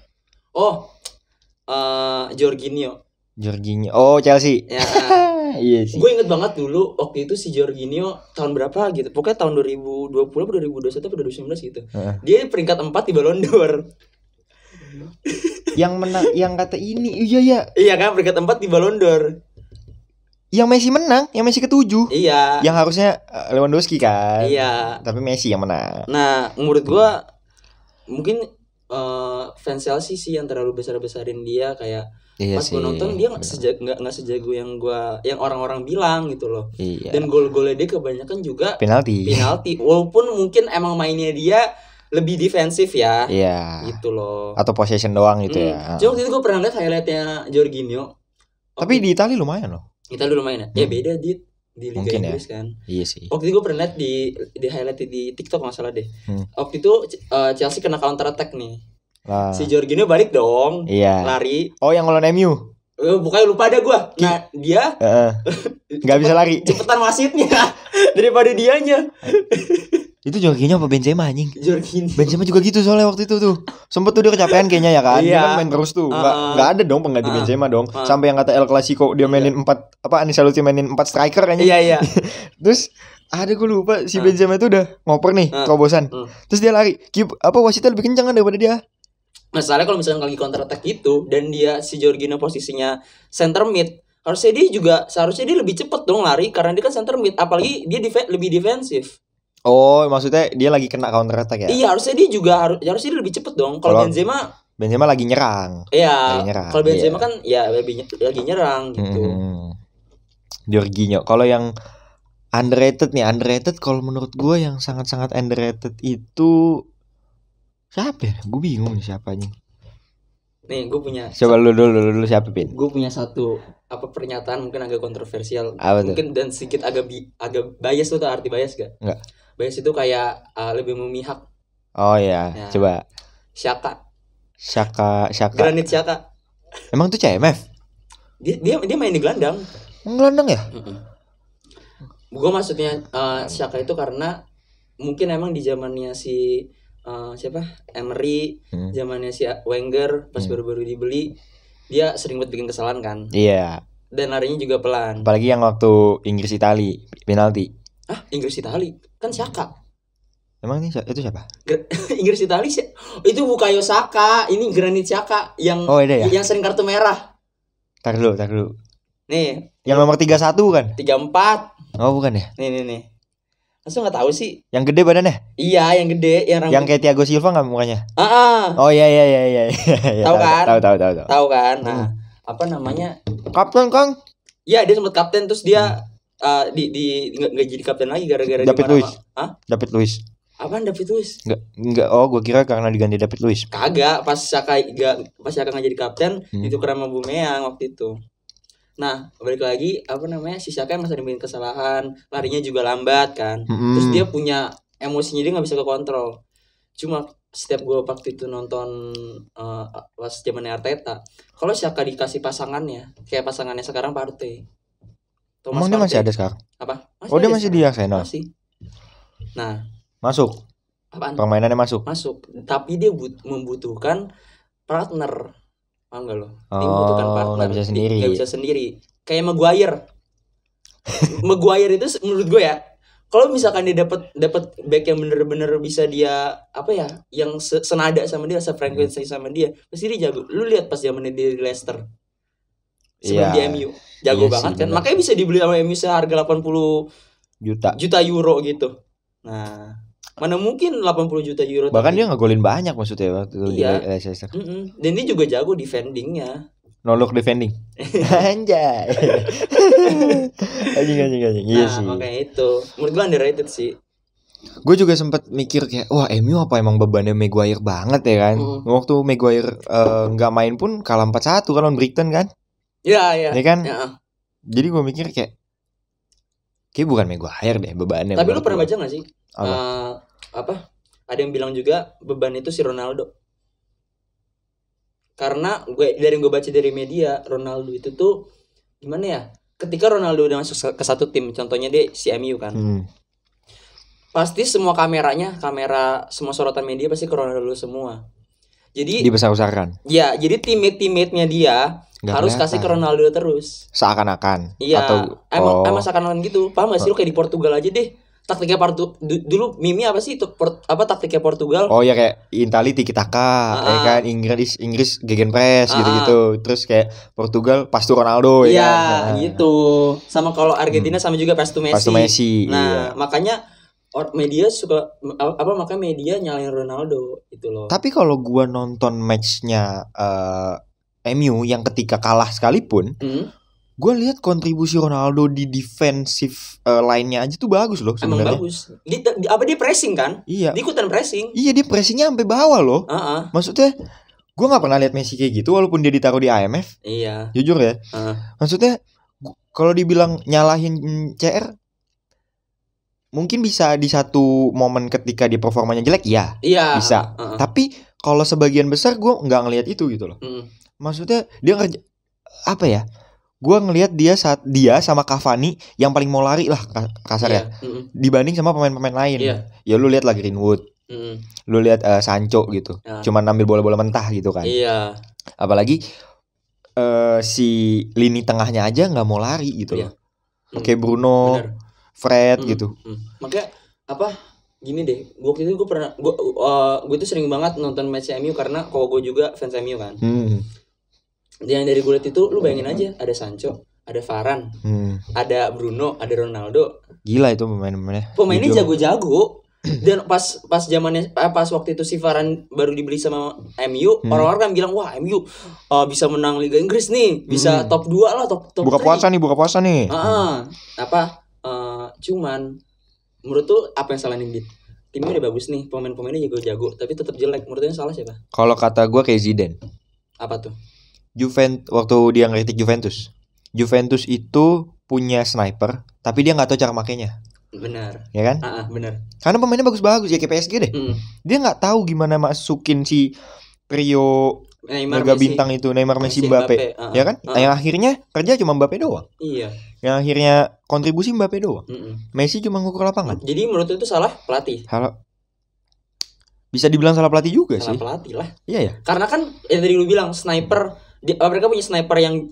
Jorginho. Oh, Chelsea. Ya. Iya sih. Gue inget banget dulu waktu itu si Jorginho tahun berapa gitu. Pokoknya tahun 2020 atau 2021 atau 2019 gitu. Dia peringkat 4 di Ballon d'Or. Yang menang, yang kata ini. Iya. Iya kan, peringkat 4 di Ballon d'Or. Yang Messi menang, yang Messi ke-7. Iya. Yang harusnya Lewandowski kan. Iya. Tapi Messi yang menang. Nah, menurut gue mungkin fans Chelsea sih yang terlalu besar-besarin dia kayak. Iya pas gue nonton dia nggak sejago yang orang-orang bilang gitu loh. Iya. Dan gol-golnya dia kebanyakan juga penalti. Walaupun mungkin emang mainnya dia lebih defensif ya. Iya. Gitu loh. Atau possession doang gitu ya. Cuma waktu itu gue pernah lihat highlightnya Jorginho. Tapi di Italia lumayan loh. Italia lumayan ya. Ya beda di Liga mungkin Inggris ya. Kan. Iya sih. Waktu itu gue pernah lihat di highlight di TikTok nggak salah deh. Waktu itu Chelsea kena counter attack nih. Si Jorginho balik dong. Iya. Lari. Oh, yang ngelawan MU. Bukannya lupa ada gue. Nah dia nggak bisa lari. Cepetan wasitnya. daripada dianya. Itu Jorginho apa Benzema anjing? Jorginho. Benzema juga gitu soalnya waktu itu tuh. Sempet tuh dia kecapean kayaknya ya kan. Dia kan main terus tuh. Enggak ada dong pengganti Benzema dong. Sampai yang kata El Clasico dia mainin 4 Ancelotti mainin 4 striker anjing. Iya. Terus ada gue lupa si Benzema itu udah ngoper nih terobosan. Terus dia lari. Wasitnya lebih kencang kan daripada dia. Masalahnya kalau misalnya lagi counter attack gitu dan dia si Jorginho posisinya center mid, seharusnya dia lebih cepet dong lari karena dia kan center mid, apalagi dia lebih defensif. Oh, maksudnya dia lagi kena counter attack ya? Iya, harusnya dia lebih cepet dong. Kalau Benzema lagi nyerang. Iya. Kalau Benzema kan ya lagi nyerang gitu. Jorginho. Kalau yang underrated kalau menurut gue yang sangat-sangat underrated itu siapa ya? Gue bingung nih siapanya. Nih, gue punya. Coba lu dulu siapa, Pin? Gue punya satu pernyataan mungkin agak kontroversial. Mungkin dan sedikit agak bias. Tuh arti bias gak? Enggak. Bias itu kayak lebih memihak. Oh iya, coba. Xhaka. Granit Xhaka. Emang tuh CMF? Dia main di gelandang. Gelandang ya? Gue maksudnya Xhaka itu karena mungkin emang di zamannya si Emery, zamannya si Wenger pas baru-baru dibeli, dia sering banget bikin kesalahan kan. Iya. Dan larinya juga pelan. Apalagi yang waktu Inggris Itali penalti. Inggris Itali kan Xhaka. Emang itu siapa? Inggris Itali itu Bukayo Saka, ini Granit Xhaka yang yang sering kartu merah. Tar dulu. Nih, yang nomor 31 kan? 34. Oh, bukan ya? Nih. Masa enggak tahu sih? Yang gede badannya? Iya, yang gede, yang rambut. Yang kayak Thiago Silva enggak mukanya? Oh iya. Tahu kan? Tahu. Tahu kan? Nah, apa namanya? Kapten, Kang. Iya, dia sempat kapten terus dia nggak jadi kapten lagi gara-gara David Luiz. Apaan David Luiz? Enggak. Oh, gue kira karena diganti David Luiz. Kagak, pas Xhaka nggak jadi kapten, itu karena Aubameyang waktu itu. Nah, balik lagi si Xhaka masih ada bikin kesalahan, larinya juga lambat kan. Terus dia punya emosinya, dia nggak bisa kekontrol. Cuma setiap gue waktu itu nonton pas zamannya Arteta, kalau Xhaka dikasih pasangannya kayak pasangannya sekarang Partey. Emang dia masih ada sekarang? Apa? Dia masih di Arsenal? Masih. Nah, masuk. Apaan? Permainannya masuk. Tapi dia membutuhkan partner. Paham gak lo? Dia membutuhkan partner. Gak bisa sendiri. Kayak Maguire. Maguire itu menurut gue ya, kalau misalkan dia dapat back yang bener-bener bisa dia yang senada sama dia, sefrekuensi sama dia, pasti dia jago. Lu lihat pas zamannya dia di Leicester. Sebelum di MU jago banget kan. Bener. Makanya bisa dibeli sama MU seharga 80 juta euro gitu. Nah, mana mungkin 80 juta euro. Bahkan dia ngegolin banyak maksudnya waktu itu di Leicester. Dan dia juga jago defendingnya. No look defending. Anjay. Anjing. Iya sih. Makanya itu menurut gue underrated sih. Gue juga sempat mikir kayak wah MU apa emang bebannya Maguire banget ya kan. Waktu Maguire gak main pun kalah 4-1 kan lawan Brighton kan. Iya kan? Ya. Jadi gue mikir kayak bukan Maguire deh bebannya. Tapi lu pernah baca gak sih? Ada yang bilang juga beban itu si Ronaldo. Karena dari gue baca dari media, Ronaldo itu tuh gimana ya? Ketika Ronaldo udah masuk ke satu tim, contohnya dia si MU kan. Pasti semua kamera semua sorotan media pasti ke Ronaldo semua. Jadi dibesar-besarkan. Ya, jadi teammate-nya dia harus kasih ke Ronaldo terus. Seakan-akan. Iya. Emang seakan-akan gitu. Paham gak sih lu kayak di Portugal aja deh. Taktiknya dulu Mimi apa sih taktiknya Portugal? Oh ya kayak Itali tiki taka, ya kan Inggris gegenpress gitu-gitu. Terus kayak Portugal pas to Ronaldo ya kan. Iya, gitu. Sama kalau Argentina sama juga pas to Messi. Nah, makanya media suka makanya media nyalain Ronaldo itu loh. Tapi kalau gua nonton matchnya MU yang ketika kalah sekalipun, gue lihat kontribusi Ronaldo di defensif line-nya aja tuh bagus loh sebenarnya. Emang bagus. Dia pressing kan? Iya. Dia ikutan pressing. Iya, dia pressingnya sampai bawah loh. Maksudnya gue nggak pernah lihat Messi kayak gitu walaupun dia ditaruh di IMF. Iya. Jujur ya. Maksudnya kalau dibilang nyalahin CR mungkin bisa di satu momen ketika dia performanya jelek ya. Iya. Bisa. Tapi kalau sebagian besar gue nggak ngelihat itu gitu loh. Maksudnya dia gue ngelihat dia sama Cavani yang paling mau lari lah kasarnya, dibanding sama pemain-pemain lain. Ya lu lihat lah Greenwood, lu lihat Sancho gitu, cuman ambil bola-bola mentah gitu kan. Apalagi si lini tengahnya aja nggak mau lari gitu loh. Oke, Bruno, Fred gitu. Makanya gini deh, waktu itu gue tuh sering banget nonton match MU karena kalau gue juga fans MU kan. Yang dari gue liat itu, lu bayangin aja, ada Sancho, ada Varane, ada Bruno, ada Ronaldo. Gila itu pemainnya. Pemainnya jago-jago. Dan pas waktu itu si Varane baru dibeli sama MU, orang-orang kan bilang wah MU bisa menang Liga Inggris nih, bisa top 2 lah, top buka 3. Buka puasa nih. Cuman menurut tuh apa yang salah nih? Timnya udah bagus nih, pemain-pemainnya jago-jago, tapi tetap jelek. Menurut lu salah siapa? Kalau kata gue kayak Zidane. Apa tuh? Waktu dia ngeritik Juventus itu punya sniper, tapi dia nggak tahu cara makainya. Benar. Ya kan? Benar. Karena pemainnya bagus-bagus ya kayak PSG deh. Dia nggak tahu gimana masukin si trio Mega bintang itu Neymar, Messi, Mbappe. Ya kan? Yang akhirnya kerja cuma Mbappe doang. Iya. Yang akhirnya kontribusi Mbappe doang. Messi cuma ngukur lapangan. Jadi menurut itu salah pelatih. Bisa dibilang salah pelatih juga sih. Salah pelatih lah. Iya ya. Karena kan yang tadi lu bilang sniper, mereka punya sniper yang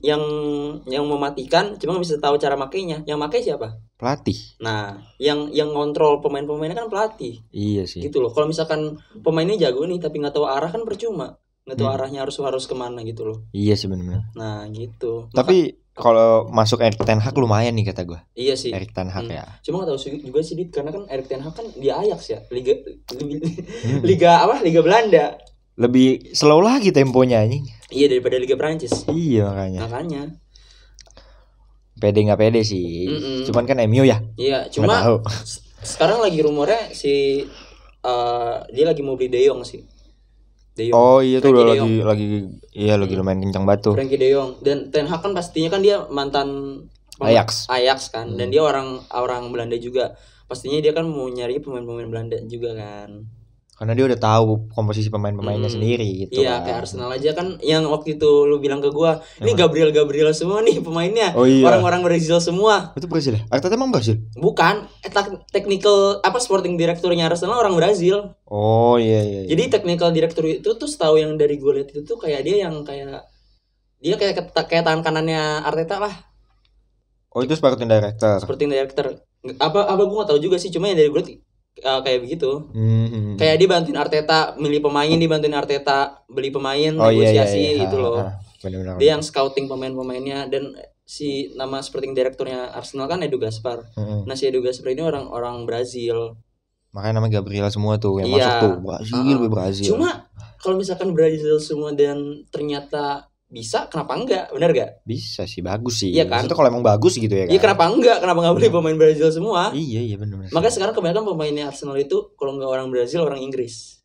mematikan, cuma nggak bisa tahu cara makainya. Yang makai siapa? Pelatih. Nah, yang ngontrol pemainnya kan pelatih. Iya sih. Gitu loh. Kalau misalkan pemainnya jago nih tapi nggak tahu arah kan percuma. Nggak tahu arahnya harus kemana gitu loh. Iya sih benar. Nah gitu. Tapi kalau masuk Erik ten Hag lumayan nih kata gue. Iya sih. Erik ten Hag ya. Cuma nggak tahu juga sih karena kan Erik ten Hag kan di Ajax ya, Liga Belanda. Lebih slow lagi temponya anjing. Iya daripada Liga Prancis. Iya makanya. Pede nggak pede sih. Cuman kan MU ya. Iya. Cuma sekarang lagi rumornya dia lagi mau beli De Jong sih. De Jong. Oh iya tuh lagi lumayan kencang batu. Frenkie De Jong dan Ten Hag kan pastinya kan dia mantan Ajax kan, dan dia orang Belanda juga. Pastinya dia kan mau nyari pemain-pemain Belanda juga kan. Karena dia udah tahu komposisi pemain-pemainnya sendiri gitu. Iya, kayak Arsenal aja kan yang waktu itu lu bilang ke gua, ini Gabriel semua nih pemainnya. Orang-orang Brazil semua. Itu Brazil ya? Arteta emang Brazil? Bukan, technical sporting directornya Arsenal orang Brazil. Oh iya. Jadi technical director itu tuh setahu yang dari gua lihat itu tuh kayak dia kayak tangan kanannya Arteta lah. Oh itu sporting director. Apa gua nggak tahu juga sih, cuma yang dari gua kayak begitu. Kayak dia bantuin Arteta milih pemain, dibantuin Arteta beli pemain, negosiasi gitu loh. Bener-bener. Dia yang scouting pemain-pemainnya, dan si nama sporting directornya Arsenal kan Edu Gaspar. Nah si Edu Gaspar ini orang Brazil. Makanya namanya Gabriel semua tuh yang masuk tuh Brazil. Cuma kalau misalkan Brazil semua dan ternyata bisa, kenapa enggak? Benar gak? Bisa sih, bagus sih. Iya kan? Maksudnya kalau emang bagus gitu ya kan? Iya, kenapa enggak beli pemain Brazil semua? Iya benar. Makanya sekarang kebanyakan pemainnya Arsenal itu kalau enggak orang Brazil, orang Inggris.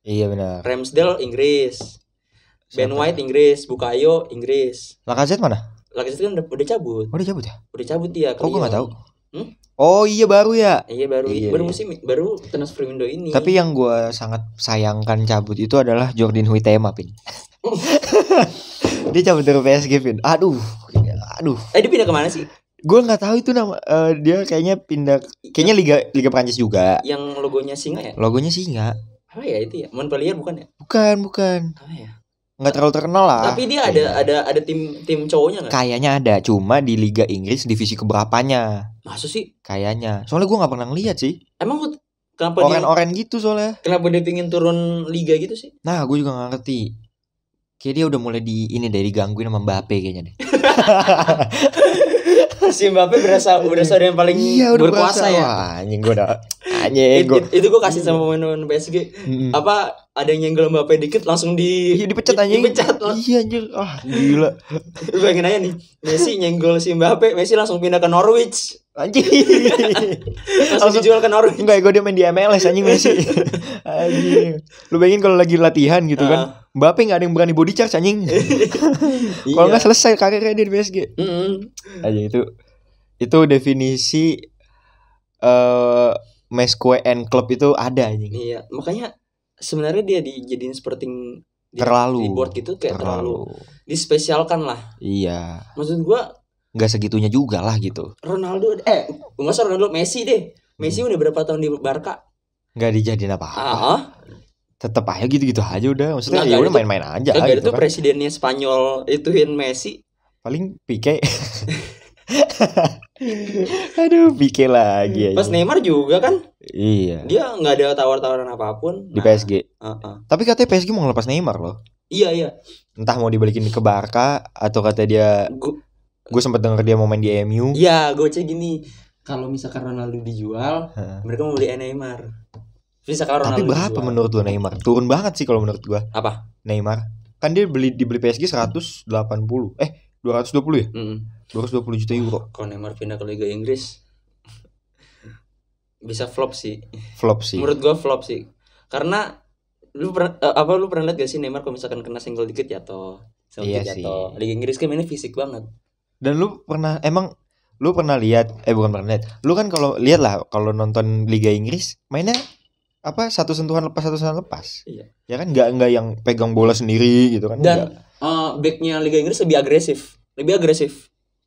Iya benar. Ramsdale Inggris. Ben White Inggris, Bukayo Inggris. Lacazette mana? Lacazette kan udah cabut. Oh, udah cabut ya? Udah cabut dia. Kok gue enggak tahu? Oh iya baru ya? Iya baru transfer window ini. Tapi yang gue sangat sayangkan cabut itu adalah Jordan Huitema, Pin. Dia cabut dari PSG, Pin. Aduh. Dia pindah kemana sih? Gue nggak tahu itu nama. Dia kayaknya pindah. Kayaknya Liga Prancis juga. Yang logonya singa ya? Logonya singa. Apa ya itu ya? Montpellier bukan ya? Bukan. Apa ya? Nggak terlalu terkenal lah. Tapi dia ada tim cowoknya nggak? Kayaknya ada. Cuma di Liga Inggris divisi keberapanya? Maksud sih? Kayaknya. Soalnya gue nggak pernah ngeliat sih. Emang kenapa oren gitu soalnya? Kenapa dia pingin turun liga gitu sih? Nah, gue juga nggak ngerti. Kayak dia udah mulai digangguin sama Mbappe kayaknya deh. Si Mbappe berasa yang paling berkuasa ya. Anjing. Itu gue kasih sama pemain PSG. Apa ada yang nyenggol Mbappe dikit langsung dipecat anjing. Iya anjing. Gila. Bayangin aja nih, Messi nyenggol si Mbappe, Messi langsung pindah ke Norwich. Anjing. langsung dijual ke Norwich. Enggak, gue dia main di MLS anjing Messi. Anjing. Lu bayangin kalau lagi latihan gitu kan, Mbappe enggak ada yang berani body charge anjing. Kalau enggak selesai karirnya dia di PSG. Anjing itu definisi Mesque and Club itu ada anjing. Iya, makanya sebenarnya dia dijadiin sporting terlalu di board gitu kayak terlalu dispesialkan lah. Iya. Maksud gua nggak segitunya juga lah gitu. Ronaldo nggak usah Ronaldo, Messi deh. Messi udah berapa tahun di Barca? Nggak dijadiin apa-apa. Tetep aja gitu-gitu aja udah. Maksudnya ya udah main-main aja gitu itu kan. Presidennya Spanyol ituin Messi. Paling Pique. Aduh, Pique lagi aja. Pas Neymar juga kan? Iya. Dia nggak ada tawar-tawaran apapun di PSG. Tapi katanya PSG mau ngelepas Neymar loh. Iya. Entah mau dibalikin ke Barca atau kata dia. Gue sempat denger dia mau main di MU. Iya, gue cek gini. Kalau misalkan Ronaldo dijual, mereka mau beli Neymar. Tapi berapa dijual, menurut lu Neymar? Turun banget sih kalau menurut gue. Apa? Neymar. Kan dia dibeli PSG 180. 220 ya? 220 juta euro. Kalau Neymar pindah ke Liga Inggris bisa flop sih. Menurut gue flop sih. Karena lu pernah lihat gak sih Neymar kalau misalkan kena senggol dikit jatuh. Iya jatuh. Liga Inggris kan mainnya fisik banget. Dan lu pernah lihat bukan pernah lihat. Lu kan kalau lihat lah kalau nonton Liga Inggris mainnya satu sentuhan lepas. Iya. Ya kan enggak yang pegang bola sendiri gitu kan. Dan backnya Liga Inggris lebih agresif.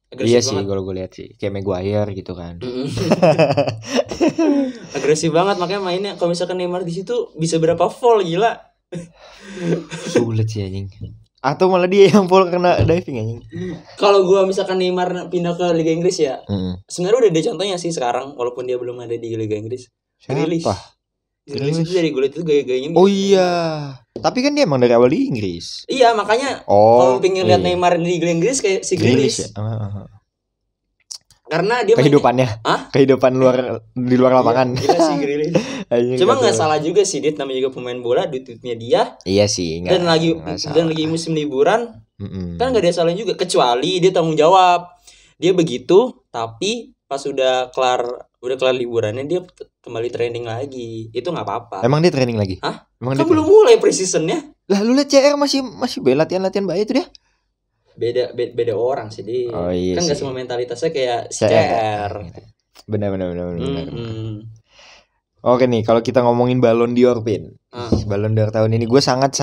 Iya sih kalau gue lihat sih kayak Maguire gitu kan. Agresif banget, makanya mainnya kalau misalkan Neymar di situ bisa berapa foul gila. Sulit sih anjing. Atau malah dia yang foul karena diving anjing. Kalau gue misalkan Neymar pindah ke Liga Inggris ya. Sebenarnya udah ada contohnya sih sekarang walaupun dia belum ada di Liga Inggris. Siapa? Grealish itu dari Gullit itu gaya-gayanya. Oh iya. Tapi kan dia emang dari awal di Inggris. Iya, makanya kalau pengen lihat Neymar di Liga Inggris kayak si Grealish. Karena dia kehidupannya. Kehidupan di luar lapangan. Gila sih Grealish. Cuma enggak salah juga sih, dia namanya juga pemain bola, duitnya dia. Iya sih, dan lagi musim liburan. Kan enggak ada salahnya juga, kecuali dia tanggung jawab. Dia begitu, tapi pas udah kelar liburannya dia kembali training lagi. Itu enggak apa-apa. Emang dia training lagi? Emang kan belum mulai pre-seasonnya. Lah lu lihat CR masih latihan baik itu dia. Beda orang sih dia. Oh, iya kan enggak semua mentalitasnya kayak CR. Benar. Oke nih, kalau kita ngomongin Ballon d'Or Pin. Ballon d'Or tahun ini gue sangat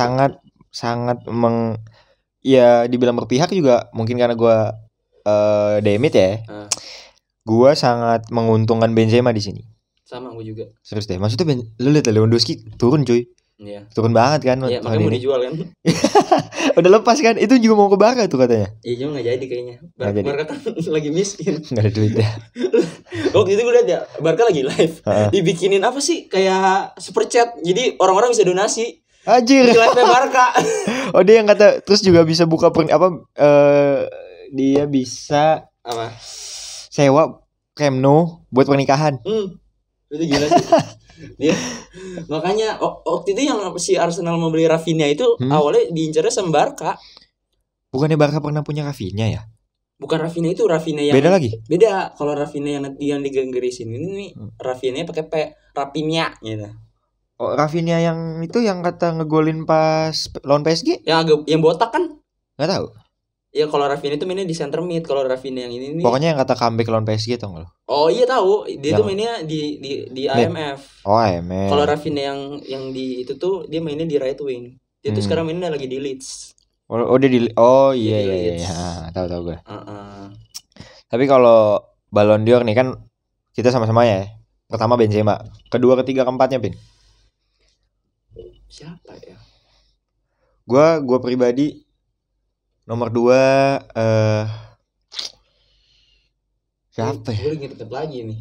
dibilang berpihak juga mungkin karena gue demit ya. Gue sangat menguntungkan Benzema di sini. Sama gue juga. Serius deh. Maksudnya lu lihat Lewandowski turun cuy. Iya. Turun banget kan. Iya, makanya mau dijual kan. Udah lepas kan. Itu juga mau ke Barca tuh katanya. Iya, cuma gak jadi kayaknya. Barca kan lagi miskin. Gak ada duit ya. Waktu itu gue liat ya, Barca lagi live. Dibikinin apa sih? Kayak super chat. Jadi orang-orang bisa donasi. Anjir. Di live-nya Barca. Oh, dia yang kata terus juga bisa buka dia bisa sewa Camp Nou buat pernikahan. Itu gila sih. Dia makanya waktu itu yang si Arsenal mau beli Rafinha itu awalnya diincarnya sama Barca. Bukannya Barca pernah punya Rafinha ya? Bukan Rafinha, itu Rafinha yang beda lagi. Beda. Kalau Rafinha yang Liga Inggris ini Rafinha pakai Rafinha gitu. Oh, Rafinha yang itu yang kata ngegolin pas lawan PSG? Yang botak kan? Enggak tahu. Ya kalau Rafinha itu mainnya di center mid, kalau Rafinha yang ini pokoknya yang kata comeback lawan PSG tau nggak lo? Oh iya tahu, dia tuh mainnya di IMF. Oh IMF. Kalau Rafinha yang di itu tuh dia mainnya di right wing. Dia tuh sekarang mainnya lagi di Leeds. Dia di iya. Tahu gue. Tapi kalau Ballon d'Or nih kan kita sama-sama ya. Pertama Benzema, kedua, ketiga, keempatnya Pin. Siapa ya? Gue pribadi nomor 2 siapa ya? Gue lagi tetap lagi nih.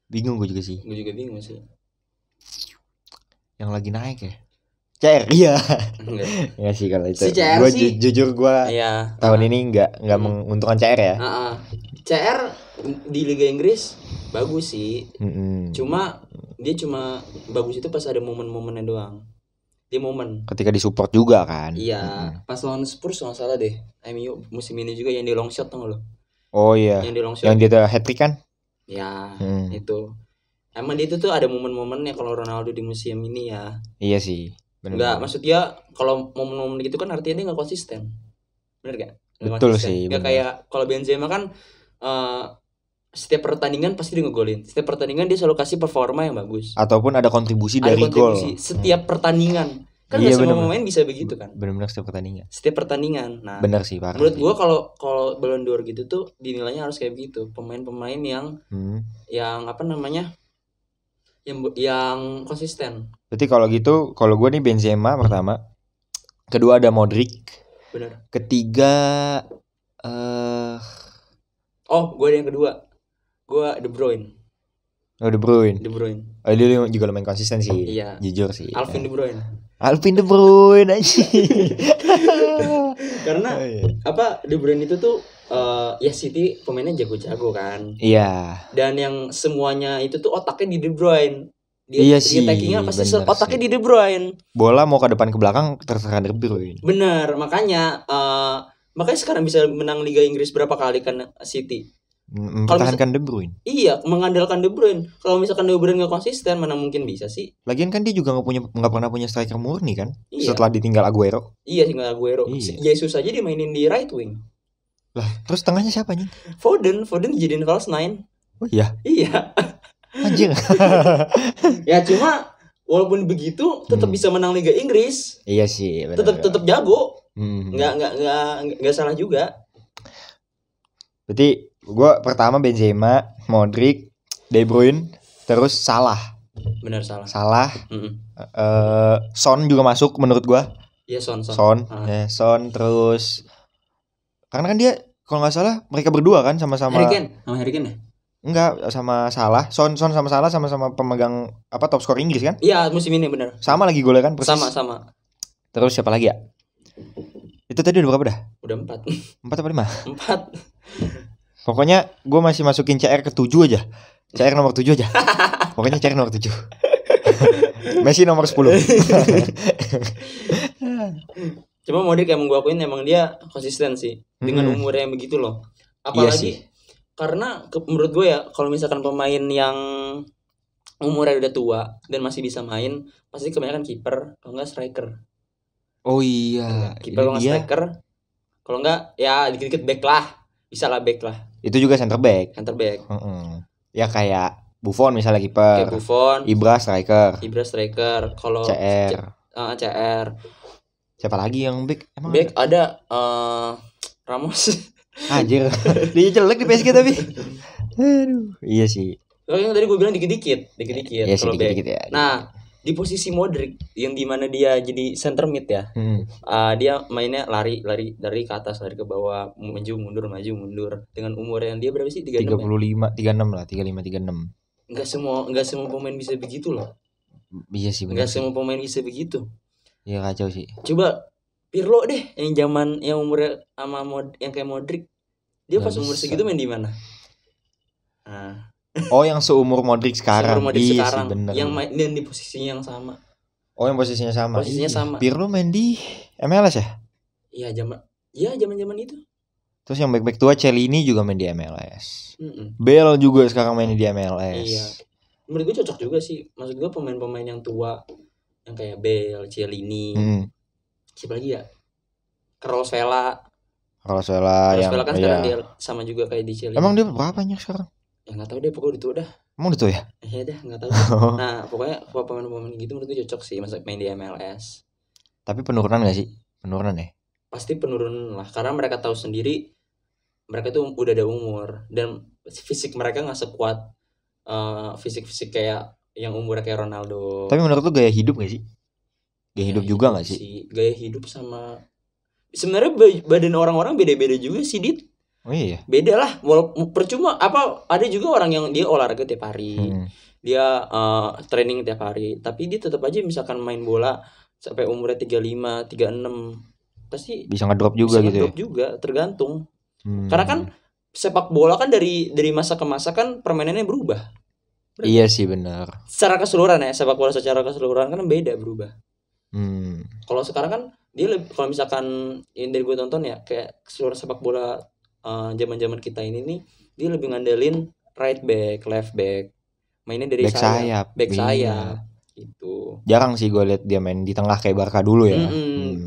Bingung gue juga sih. Gue juga bingung sih. Yang lagi naik ya? CR, iya. Enggak sih kalau itu. Si CR gue sih. Jujur gue tahun ini enggak menguntungkan CR ya. CR di Liga Inggris bagus sih. Cuma dia bagus itu pas ada momen-momennya doang. Dia momen ketika disupport juga kan. Iya. Pas lawan Spurs nggak salah deh, MU musim ini juga yang di long shot tuh lo. Oh iya. Yang di long shot, yang dia hat-trick kan. Ya itu emang dia itu tuh ada momen-momennya kalau Ronaldo di musim ini ya. Iya sih, bener. Enggak, maksud dia kalau momen-momen gitu kan artinya dia nggak konsisten. Bener gak? Betul konsisten. Sih. Gak kayak kalau Benzema kan setiap pertandingan pasti dia ngegolin. Setiap pertandingan dia selalu kasih performa yang bagus. Ataupun ada kontribusi dari gol. Setiap pertandingan. Kan nggak semua pemain bisa begitu kan. Benar-benar setiap pertandingan. Nah, benar sih parah. Menurut gue kalau Ballon d'Or gitu tuh dinilainya harus kayak begitu. Pemain-pemain yang apa namanya, yang konsisten. Berarti kalau gitu, kalau gue nih Benzema pertama, kedua ada Modric, benar. Ketiga, gue ada yang kedua, gue De Bruyne. De Bruyne. Dia juga lumayan konsisten sih. Iya. Jujur sih. Alvin De Bruyne aja. Karena apa, De Bruyne itu tuh ya City pemainnya jago-jago kan. Iya. Dan yang semuanya itu tuh otaknya di De Bruyne. Dia tackingnya pasti otaknya di De Bruyne. Bola mau ke depan ke belakang terserah De Bruyne. Bener, makanya sekarang bisa menang Liga Inggris berapa kali kan City. Mempertahankan De Bruyne. Iya, mengandalkan De Bruyne. Kalau misalkan De Bruyne nggak konsisten, mana mungkin bisa sih? Lagian kan dia juga nggak pernah punya striker murni kan? Iya. Setelah ditinggal Aguero. Iya, tinggal Aguero. Iya. Jesus aja dimainin di right wing. Lah, terus tengahnya siapa nih? Foden dijadiin false 9. Oh iya. Iya. Anjir. Ya cuma walaupun begitu tetap bisa menang Liga Inggris. Iya sih, benar. Tetap jago. Nggak salah juga. Berarti gue pertama Benzema, Modric, De Bruyne, terus Salah. Benar, Salah. Son juga masuk menurut gue. Iya, Son. Ya, Son terus karena kan dia kalau nggak salah mereka berdua kan sama-sama. Harry Kane ya? Enggak, sama Salah. Son sama Salah sama-sama pemegang top skor Inggris kan? Iya, musim ini benar. Sama lagi golnya kan? Persis. Sama. Terus siapa lagi ya? Itu tadi udah berapa dah? Udah 4. 4 apa 5? 4. Pokoknya gue masih masukin CR ke 7 aja. CR nomor 7 aja. Pokoknya CR nomor 7. Messi nomor 10. Cuma Modric emang gue akuin emang dia konsisten sih. Dengan umurnya yang begitu loh. Apalagi karena menurut gue ya, kalau misalkan pemain yang umurnya udah tua dan masih bisa main, pasti kebanyakan kiper, kalau enggak striker. Oh iya. Kiper kalau enggak striker, kalau enggak ya dikit-dikit back lah. Bisa lah back lah. Itu juga center back. Ya kayak Buffon misalnya kiper. Kayak Buffon. Ibra striker. Kalau CR. CR. Siapa lagi yang back? Emang back ada Ramos. Anjir. Dia jelek di PSG tapi. Aduh, iya sih. Yang tadi gue bilang dikit-dikit. Iya sih, dikit-dikit ya. Nah, di posisi Modric yang dimana dia jadi center mid ya, dia mainnya lari dari ke atas, lari ke bawah, maju mundur dengan umur yang dia berapa sih, 35 ya? 36 lah, 35 36. Enggak semua pemain bisa begitu loh. Iya sih benar. Enggak semua pemain bisa begitu. Iya, kacau sih. Coba Pirlo deh yang umurnya sama yang kayak Modric, dia pas umur segitu main di mana? Nah. Oh, yang seumur Modric sekarang. Iya sih, bener. Yang main dan di posisinya yang sama. Oh, yang posisinya sama. Sama. Pirlo main di MLS ya? Iya, zaman itu. Terus yang back tua Cellini juga main di MLS. Bale juga sekarang main di MLS. Iya. Menurut gue cocok juga sih. Maksud gue pemain-pemain yang tua yang kayak Bale, Cellini. Siapa lagi ya? Carlos Vela kan sekarang dia sama juga kayak di Cellini. Emang dia berapanya sekarang? Ya nggak tahu deh, pokoknya udah tua dah. Emang udah tua ya? Iya dah, nggak tahu. Nah, pokoknya pemain-pemain gitu menurut gue cocok sih main di MLS. Tapi penurunan nggak sih? Penurunan ya? Pasti penurunan lah, karena mereka tahu sendiri mereka tuh udah ada umur dan fisik mereka nggak sekuat fisik kayak yang umurnya kayak Ronaldo. Tapi menurut lu gaya hidup nggak sih? Gaya hidup juga nggak sih? Gaya hidup sama sebenarnya badan orang-orang beda-beda juga sih, Dit. Oh iya. Beda lah, walaupun percuma ada juga orang yang dia olahraga tiap hari. Dia training tiap hari, tapi dia tetap aja misalkan main bola sampai umurnya 35, 36 pasti bisa ngedrop juga gitu. Ngedrop juga, tergantung. Karena kan sepak bola kan dari masa ke masa kan permainannya berubah. Iya sih, benar. Secara keseluruhan ya, sepak bola secara keseluruhan kan beda, berubah. Kalau sekarang kan dia kalau misalkan yang dari gue tonton ya, kayak seluruh sepak bola zaman-zaman kita ini nih, dia lebih ngandelin right back, left back, mainnya dari sayap gitu. Jarang sih gue lihat dia main di tengah kayak Barca dulu ya.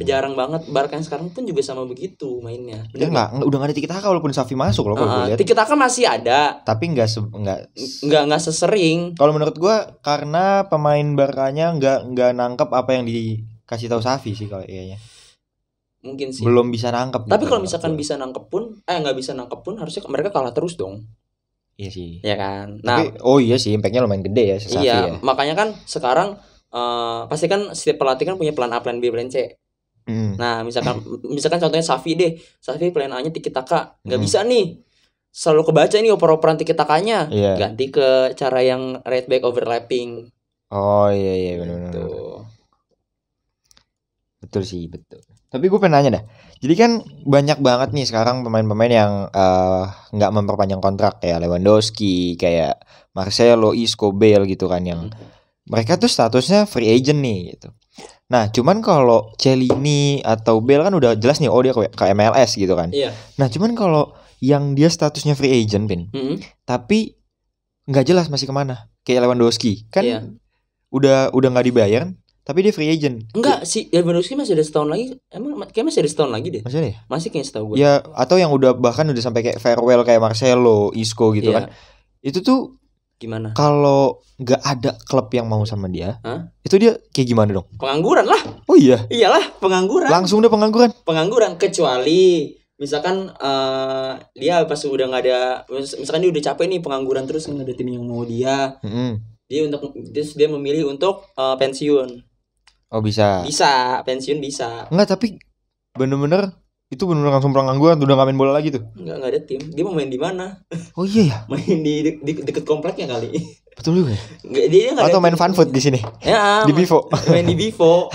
Jarang banget. Barca yang sekarang pun juga sama begitu mainnya. Dia udah nggak ada tiki taka walaupun Xavi masuk loh. Tiki taka masih ada, tapi nggak sesering. Kalau menurut gue karena pemain Barkanya nggak nangkep apa yang kasih tahu Xavi sih kalau kayaknya. Mungkin sih. Belum bisa nangkep. Tapi kalau misalkan bisa nangkep pun, nggak bisa nangkep pun harusnya mereka kalah terus dong. Iya sih. Ya kan. Nah, tapi, iya sih, impactnya lumayan gede ya. Xavi iya, ya. Makanya kan sekarang pasti kan setiap pelatih kan punya plan A, plan B, plan C. Nah, misalkan contohnya Xavi deh. Xavi plan A-nya tiki taka, nggak bisa nih. Selalu kebaca nih oper-operan tiki takanya. Yeah. Ganti ke cara yang right back overlapping. Oh iya benar. Betul sih, betul. Tapi gue pengen nanya dah. Jadi kan banyak banget nih sekarang pemain-pemain yang nggak memperpanjang kontrak, kayak Lewandowski, kayak Marcelo, Isco, Bale gitu kan, yang mereka tuh statusnya free agent nih gitu. Nah, cuman kalau Chiellini atau Bale kan udah jelas nih, dia ke MLS gitu kan. Iya. Nah, cuman kalau yang dia statusnya free agent, Pin, tapi nggak jelas masih kemana. Kayak Lewandowski kan, udah nggak dibayar. Tapi dia free agent. Enggak sih, Lewandowski masih ada setahun lagi. Emang kayak masih ada setahun lagi deh. Masih ada ya? Masih kayaknya setahu gue. Ya, atau yang udah bahkan udah sampai kayak farewell kayak Marcelo, Isco gitu kan. Itu tuh gimana? Kalau nggak ada klub yang mau sama dia, itu dia kayak gimana dong? Pengangguran lah. Oh iya. Iyalah, pengangguran. Langsung udah pengangguran. Pengangguran kecuali misalkan dia pas udah nggak ada, misalkan dia udah capek nih pengangguran terus nggak ada tim yang mau dia. Dia memilih untuk pensiun. Oh bisa pensiun bisa. Enggak, tapi bener-bener itu bener-bener langsung pengangguran, udah gak main bola lagi tuh. Enggak ada tim. Dia mau main di mana? Oh iya ya. Main di deket kompleknya kali. Betul juga. Enggak, dia enggak. Atau main fun food di sini. Ya, di Vivo. Main di Vivo.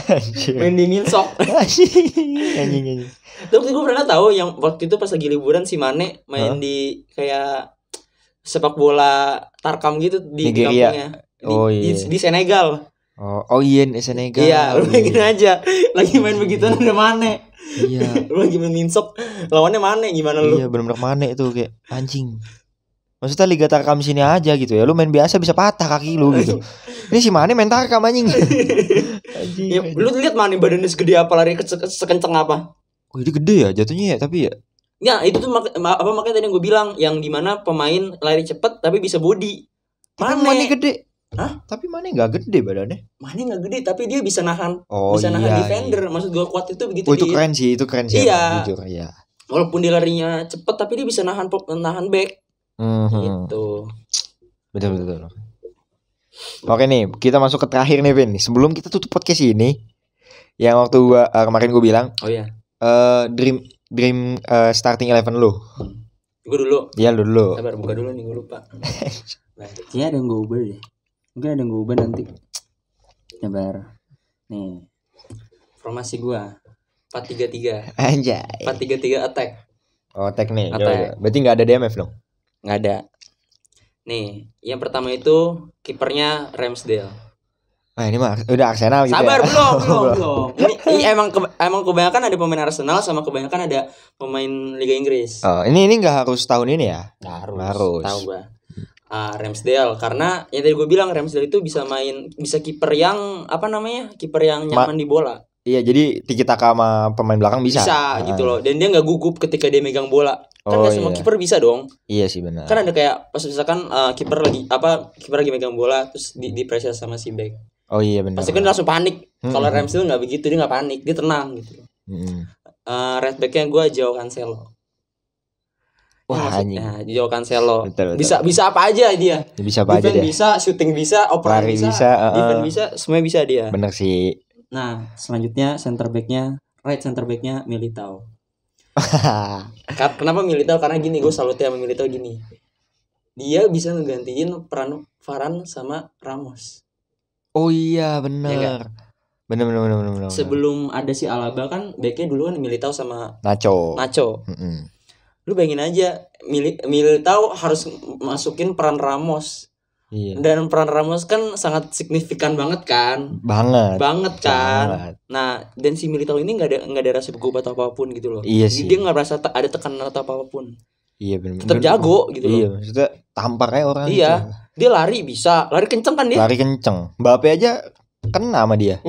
Main di Milsok. Anjing. Terus gue pernah tahu yang waktu itu pas lagi liburan si Mane main di kayak sepak bola Tarkam gitu di kampungnya. Di Senegal. Oh iya, Senegal. Iya, lu bayangin aja lagi main begituan udah Mane. Iya. Lu lagi main Minsok, lawannya Mane, gimana lu? Iya, benar-benar Mane itu kayak anjing. Maksudnya Liga Tarkam sini aja gitu ya. Lu main biasa bisa patah kaki lu gitu. Ini si Mane main Tarkam anjing. Anjing. Ya, lu lihat Mane badannya segede apa, lari sekenceng apa? Oh, ini gede ya jatuhnya ya, tapi ya. Ya, itu tuh makanya tadi yang gue bilang, yang dimana pemain lari cepet tapi bisa body. Mane gede. Hah? Tapi Mane nggak gede badannya. Mane nggak gede, tapi dia bisa nahan, nahan defender. Iya. Maksud gue kuat itu begitu. Oh itu keren sih, Iya. Jujur, iya. Walaupun dia larinya cepet, tapi dia bisa nahan back. Gitu. Betul. Oke nih, kita masuk ke terakhir nih, Vin. Sebelum kita tutup podcast ini, yang waktu kemarin gue bilang. Oh iya. Dream starting 11 lu. Gue dulu. Iya lu dulu. Sabar, buka dulu nih, gue lupa. Kayaknya ada yang gue ubah deh. Mungkin ada yang gue ubah nanti. Sabar. Nih. Formasi gue 4-3-3. Anjay. 4-3-3 attack. Oh, attack nih. Attack. Berarti gak ada DMF dong? Gak ada. Nih, yang pertama itu kipernya Ramsdale. Nah ini mah udah Arsenal gitu. Sabar, ya? belum. Ini emang kebanyakan ada pemain Arsenal sama kebanyakan ada pemain Liga Inggris. Oh, ini nggak harus tahun ini ya? Nggak harus. Tahu gue. Ramsdale, karena yang tadi gue bilang Ramsdale itu bisa kiper yang kiper yang nyaman di bola. Iya, jadi tiki taka sama pemain belakang bisa. Bisa gitu loh. Dan dia nggak gugup ketika dia megang bola. Kan nggak semua kiper bisa dong. Iya sih benar. Kan ada kayak pas misalkan kiper lagi megang bola terus di pressure sama si back. Oh iya benar. Pasti kan langsung panik. Kalau Ramsdale nggak begitu, dia nggak panik, dia tenang gitu. Right backnya gue Joao Cancelo. Wah anjing. Nah, Joao Cancelo. Betul. Bisa apa aja dia. Bisa apa aja dia. Bisa, shooting bisa, operan bisa, defense bisa, semuanya bisa dia. Bener sih. Nah, selanjutnya right center backnya Militao. Kenapa Militao? Karena gini, gue salutnya sama Militao gini. Dia bisa ngegantiin peran Varane sama Ramos. Oh iya benar. Ya, benar. Sebelum ada si Alaba kan backnya dulu kan Militao sama Nacho. Lu bayangin aja Militao harus masukin peran Ramos. Iya. Dan peran Ramos kan sangat signifikan banget kan. Banget kan. Nah, dan si Militao ini nggak ada rasa gugup atau apapun gitu loh. Iya sih. Dia nggak merasa ada tekanan atau apapun. Iya benar. Tetap jago gitu loh. Iya, maksudnya tampaknya orang. Iya. Gitu. Dia lari kenceng kan dia. Lari kenceng. Mbappe aja kena sama dia.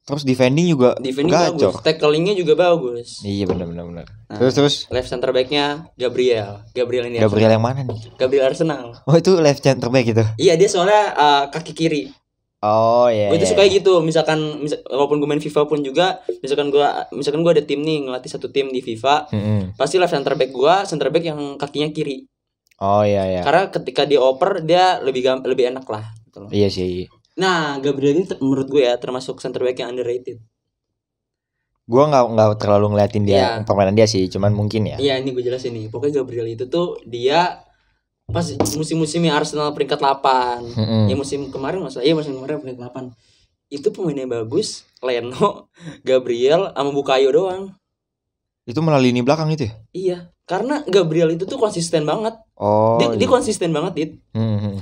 Terus defending gacor. Bagus, tacklingnya juga bagus. Iya benar. Nah, terus left center backnya Gabriel yang mana nih? Gabriel Arsenal. Oh itu left center back gitu. Iya dia soalnya kaki kiri. Oh iya. Gue itu suka gitu, walaupun gue main FIFA pun juga, misalkan gue ada tim nih ngelatih satu tim di FIFA, pasti left center back yang kakinya kiri. Oh iya. Karena ketika dia oper dia lebih enak lah. Gitu. Iya sih. Nah, Gabriel ini menurut gue ya termasuk center back yang underrated. Gue nggak terlalu ngeliatin dia permainan dia sih, cuman mungkin ya. Iya, ini gue jelasin nih. Pokoknya Gabriel itu tuh dia pas musim-musimnya Arsenal peringkat 8. Ya musim kemarin peringkat 8. Itu pemainnya bagus, Leno, Gabriel sama Bukayo doang. Itu malah lini belakang itu ya? Iya, karena Gabriel itu tuh konsisten banget. Dia konsisten banget, Dit.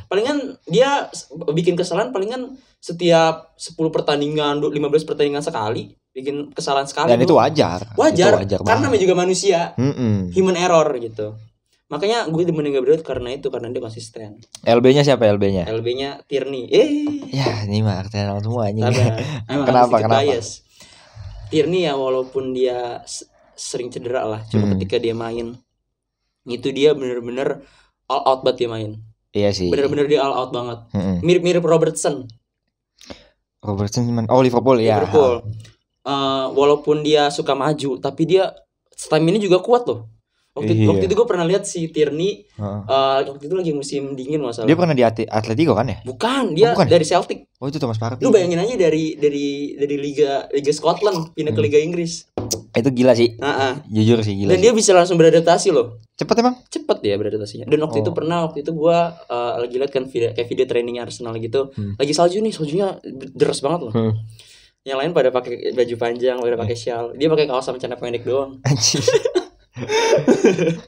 Palingan dia bikin kesalahan palingan setiap 10 pertandingan, 15 pertandingan sekali bikin kesalahan sekali. Dan itu wajar. Wajar karena namanya juga manusia. Human error gitu. Makanya gue demenin Gabriel karena dia konsisten. LB-nya siapa LB-nya? LB-nya Tierney. Ya, ini mah Arsenal semua anjing. Kenapa? Tierney ya walaupun dia sering cedera lah, cuma ketika dia main itu dia bener-bener all out banget dia main. Iya sih. Bener-bener dia all out banget. Mirip Robertson Liverpool ya. Walaupun dia suka maju, tapi dia stamina juga kuat loh. Waktu itu gue pernah lihat si Tierney waktu itu lagi musim dingin masalah. Dia pernah di Atletico kan ya? Bukan, dia dari Celtic. Oh, itu Thomas Partey. Lu bayangin aja dari Liga Scotland pindah ke Liga Inggris. Itu gila sih. Jujur sih gila. Dan dia bisa langsung beradaptasi loh. Cepet emang? Cepet dia beradaptasinya. Dan waktu itu gue lagi lihat kan video training Arsenal gitu. Lagi saljunya deras banget loh. Yang lain pada pakai baju panjang, pada pakai shawl. Dia pakai kaos sama celana pendek doang.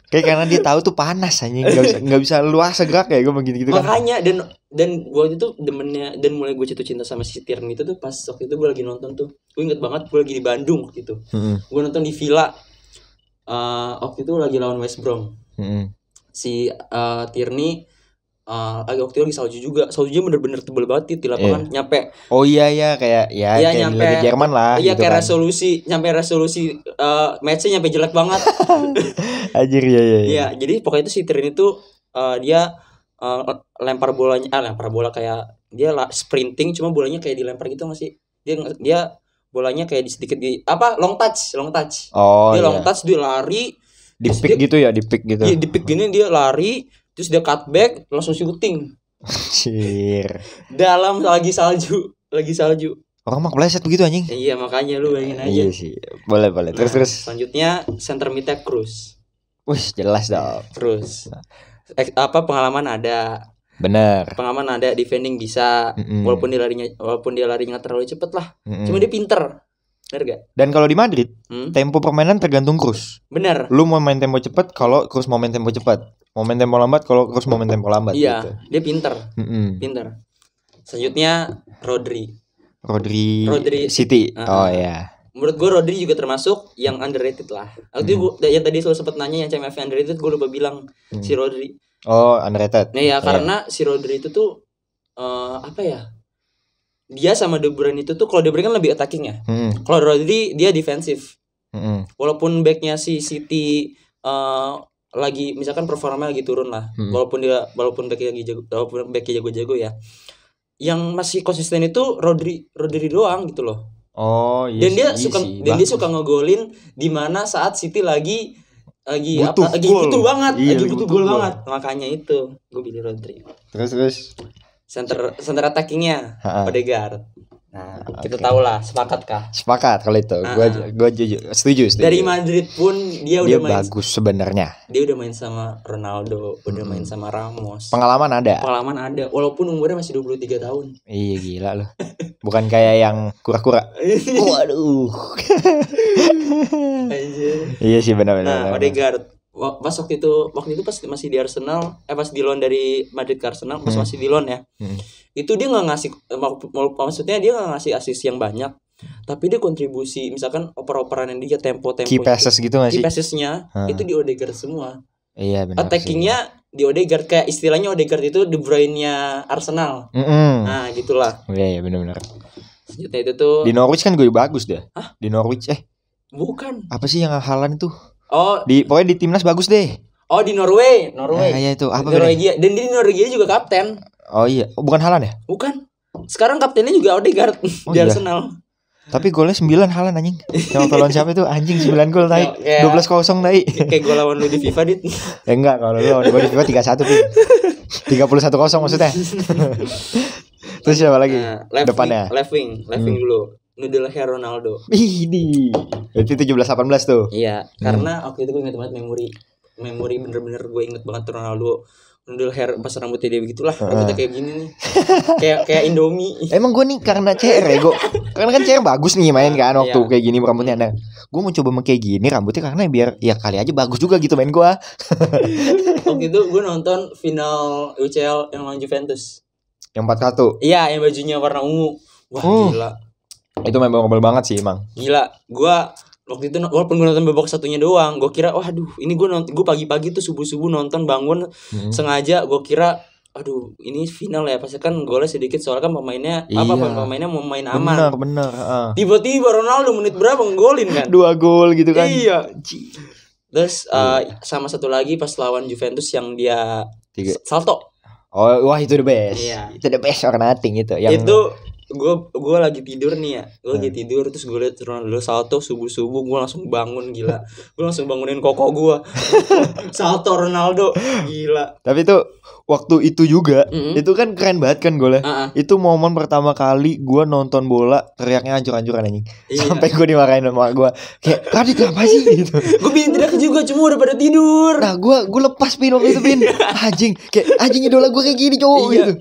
Kayak karena dia tahu tuh panas anjing, nggak bisa luas gerak ya gue begini gitu kan. Makanya dan gue itu demennya dan mulai gue jatuh cinta sama si Tierney itu tuh pas waktu itu gue lagi nonton tuh. Gue inget banget gue lagi di Bandung waktu itu. Gue nonton di Villa. Waktu itu lagi lawan West Brom. Si Tierney waktu itu lagi salju juga. Saljunya bener-bener tebel banget di lapangan, nyampe. Oh iya kayak nyampe Liga Jerman lah. Iya, gitu kayak kan. resolusi matchnya nyampe jelek banget. Anjir ya. Iya, jadi pokoknya itu si Tierney itu dia lempar bola kayak dia sprinting, cuma bolanya kayak dilempar gitu nggak sih? Dia bolanya kayak sedikit long touch. Oh, dia long touch, dia lari di pick gitu ya, di pick gitu. Iya, di pick gini dia lari. Terus dia cut back langsung syuting. Anjir. Dalam lagi salju. Orang mah kepleset begitu anjing. Iya, makanya lu bayangin aja. Iya sih. Boleh. Terus. Selanjutnya center mid-nya Cruz. Wih, jelas dong. Cruz. Pengalaman ada. Bener. Pengalaman ada, defending bisa. Walaupun dia larinya terlalu cepet lah. Cuma dia pinter. Bener gak? Dan kalau di Madrid, tempo permainan tergantung Cruz. Bener. Lu mau main tempo cepet kalau Cruz mau main tempo cepet. Mau main tempo lambat kalau Cruz mau main tempo lambat. Iya, gitu. dia pinter. Pinter. Selanjutnya Rodri City. Oh iya. Menurut gue Rodri juga termasuk yang underrated lah. Waktu itu yang tadi lu sempat nanya yang CMF underrated, gue lupa bilang si Rodri. Oh, underrated. Nah ya, karena si Rodri itu tuh dia sama De Bruyne itu tuh, kalau De Bruyne kan lebih attacking ya. Kalau Rodri dia defensif. Walaupun backnya si City lagi misalkan performanya lagi turun lah. Walaupun backnya jago-jago ya. Yang masih konsisten itu Rodri doang gitu loh. Oh iya. Dan dia suka ngegolin di mana saat City lagi butuh banget, lagi butuh gol banget. Makanya itu gue pilih Rodri. Terus center attackingnya Odegaard. Nah, kita tahu lah, sepakat kah? Sepakat kalau itu. Gua setuju. Dari Madrid pun dia udah main bagus sebenarnya. Dia udah main sama Ronaldo, udah main sama Ramos. Pengalaman ada. Walaupun umurnya masih 23 tahun. Iya, gila loh. Bukan kayak yang kura-kura. Waduh. Iya sih, benar. Nah, Odegaard pas waktu itu pas masih di Arsenal, pas di loan dari Madrid ke Arsenal, masih di loan ya. Itu dia nggak ngasih, maksudnya dia nggak ngasih assist yang banyak, tapi dia kontribusi, misalkan oper-operan yang dia tempo key passes gitu nggak sih? Key passesnya itu di Odegaard semua. Iya, benar. Attackingnya di Odegaard, kayak istilahnya Odegaard itu De Bruyne-nya Arsenal. Nah, gitulah. Iya, benar. Selanjutnya itu tuh di Norwich kan gue bagus deh. Hah? Di Norwich bukan. Apa sih yang Haaland itu? Oh, pokoknya di timnas bagus deh. Oh, di Norway. Iya itu apa? Norwegia. Dan di Norwegia juga kapten. Oh iya, bukan Haaland ya? Bukan. Sekarang kaptennya juga Odegaard di Arsenal. Tapi golnya 9 Haaland anjing. Yang lawan siapa itu anjing 9 gol naik. 12-0 naik. Kayak gol lawan lu di FIFA dit. Enggak, kalau lu lawan di FIFA 3-1 Pin. 31-0 maksudnya. Terus siapa lagi? Depannya. Left wing dulu. Nudelher Ronaldo. Ini. Berarti 17-18 tuh. Iya, karena waktu itu gue inget banget memori bener-bener gue inget banget Ronaldo. Nudul hair pas rambutnya dia begitulah, rambutnya kayak gini nih. kayak Indomie. Emang gue nih karena CR ya, karena kan CR bagus nih main kan waktu kayak gini rambutnya. Nah, gue mau coba kayak gini rambutnya karena biar ya kali aja bagus juga gitu main gue. Waktu itu gue nonton final UCL yang lawan Juventus. Yang 4-1. Iya, yang bajunya warna ungu. Wah, gila. Itu memorable banget sih emang. Gila, gue waktu itu walaupun gue nonton babak satunya doang, gue kira waduh ini gue pagi-pagi tuh subuh nonton bangun sengaja gue kira aduh ini final ya pasti kan golnya sedikit soalnya kan pemainnya pemainnya mau main aman. Bener. Tiba-tiba Ronaldo menit berapa nggolin kan? 2 gol gitu kan. Iya. Terus sama satu lagi pas lawan Juventus yang dia salto. Oh wah itu the best. Iya. Itu the best or nothing itu. Yang itu gue lagi tidur nih ya, gue lagi tidur terus gue liat Ronaldo salto subuh gue langsung bangun gila, gue langsung bangunin koko gue salto Ronaldo gila. Tapi itu waktu itu juga itu kan keren banget kan golnya. Itu momen pertama kali gue nonton bola teriaknya hancur-hancuran anjing. Sampai gue dimarahin sama gue kayak Radit apa sih gitu. Gue bikin teriak juga cuma udah pada tidur. Nah gue lepas Pin waktu itu Pin. Anjing kayak anjing idola gue kayak gini cowok gitu.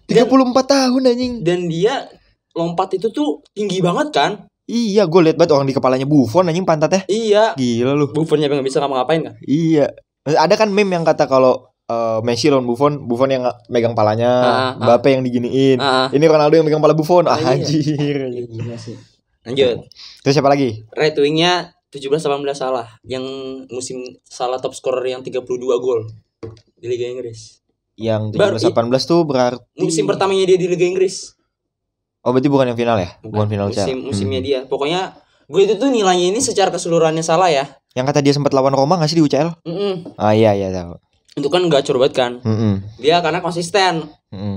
34 tahun anjing. Dan dia lompat itu tuh tinggi banget kan? Iya, gue liat banget orang di kepalanya Buffon anjing pantatnya. Iya. Gila lu. Buffonnya gak bisa ngapa-ngapain kan? Iya. Ada kan meme yang kata kalau Messi lawan Buffon yang megang palanya, Mbappe yang diginiin. Ini Ronaldo yang megang pala Buffon. Anjir. Gila sih. Lanjut. Terus siapa lagi? Right wingnya 17-18 salah. Yang musim salah top scorer yang 32 gol di Liga Inggris. Yang 17-18 tuh berarti musim pertamanya dia di Liga Inggris. Oh berarti bukan yang final ya? Bukan final musimnya dia. Pokoknya gue itu tuh nilainya ini secara keseluruhannya salah ya. Yang kata dia sempat lawan Roma gak sih di UCL? Ah iya tahu. Itu kan gacor banget kan. Dia karena konsisten.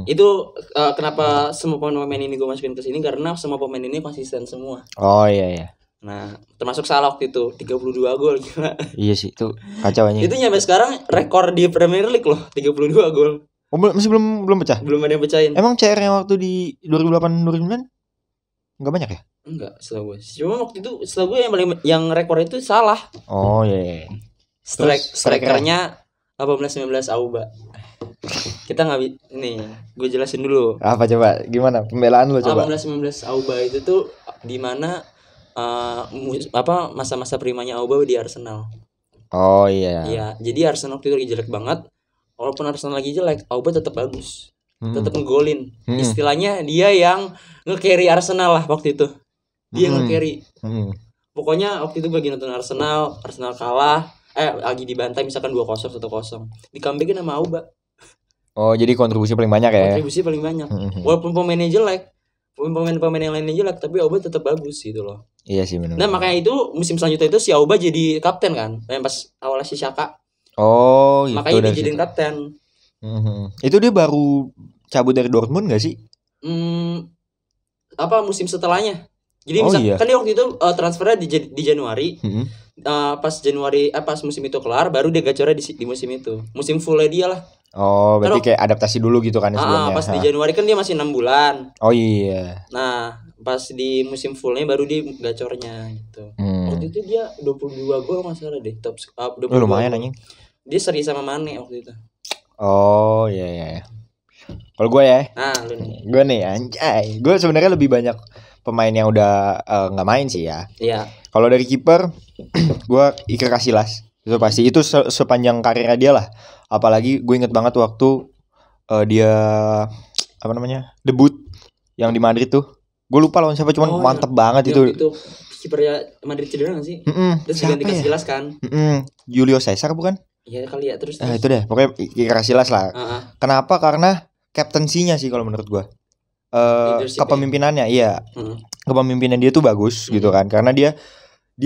Itu kenapa semua pemain ini gue masukin ke sini karena semua pemain ini konsisten semua. Oh iya. Nah, termasuk Salah waktu itu 32 gol gila. Iya sih, itu kacau aja. Itu nyampe sekarang rekor di Premier League loh, 32 gol. Oh, masih belum pecah. Belum ada yang pecahin. Emang CR-nya waktu di 2008 2009 enggak banyak ya? Enggak, setahu gue. Cuma waktu itu setahu gue yang rekor itu Salah. Oh iya. Strikernya 18-19 Auba. Kita nih, gue jelasin dulu. Apa coba? Gimana pembelaan lu coba? 18-19 Auba itu tuh di mana masa-masa primanya Auba di Arsenal. Oh iya. Iya, jadi Arsenal waktu itu lagi jelek banget. Walaupun Arsenal lagi jelek, Auba tetap bagus. Tetap ngegolin. Istilahnya dia yang nge-carry Arsenal lah waktu itu. Dia nge-carry. Pokoknya waktu itu gue lagi nonton Arsenal kalah, lagi dibantai misalkan 2-0 1-0. Di-comebackin sama Auba. Oh, jadi kontribusi paling banyak ya. Kontribusi paling banyak. Walaupun pemainnya jelek, pemain yang lainnya jelek, tapi Auba tetap bagus gitu loh. Iya sih benar. Nah makanya itu musim selanjutnya itu si Auba jadi kapten kan, yang pas awalnya si Xhaka. Oh gitu. Makanya dia jadi kapten. Itu dia baru cabut dari Dortmund gak sih? Musim setelahnya. Jadi kan dia waktu itu transfernya di Januari. Pas musim itu kelar, baru dia gacornya di musim itu. Musim fullnya dia lah. Oh, berarti kayak adaptasi dulu gitu kan sebelumnya. Pas di Januari kan dia masih 6 bulan. Oh iya. Nah, pas di musim fullnya baru dia gacornya gitu. Waktu itu dia 22 gol masalah deh, top 22. Lumayan anjing. Dia seri sama Mane waktu itu. Oh, iya. Kalau gue ya. Nah, lu nih. Gue nih anjay. Gue sebenarnya lebih banyak pemain yang udah enggak main sih ya. Iya. Kalau dari kiper gue Iker Casillas. Itu pasti itu sepanjang karirnya dia lah. Apalagi gue inget banget waktu dia debut yang di Madrid tuh. Gue lupa lawan siapa cuman mantep banget itu. Itu kipernya Madrid cedera gak sih? Terus ganti Casillas kan? Julio Cesar bukan? Iya kali ya terus. Itu deh pokoknya Iker Casillas lah. Kenapa? Karena captaincy-nya sih kalau menurut gue. Kepemimpinannya iya. Kepemimpinan dia tuh bagus gitu kan. Karena dia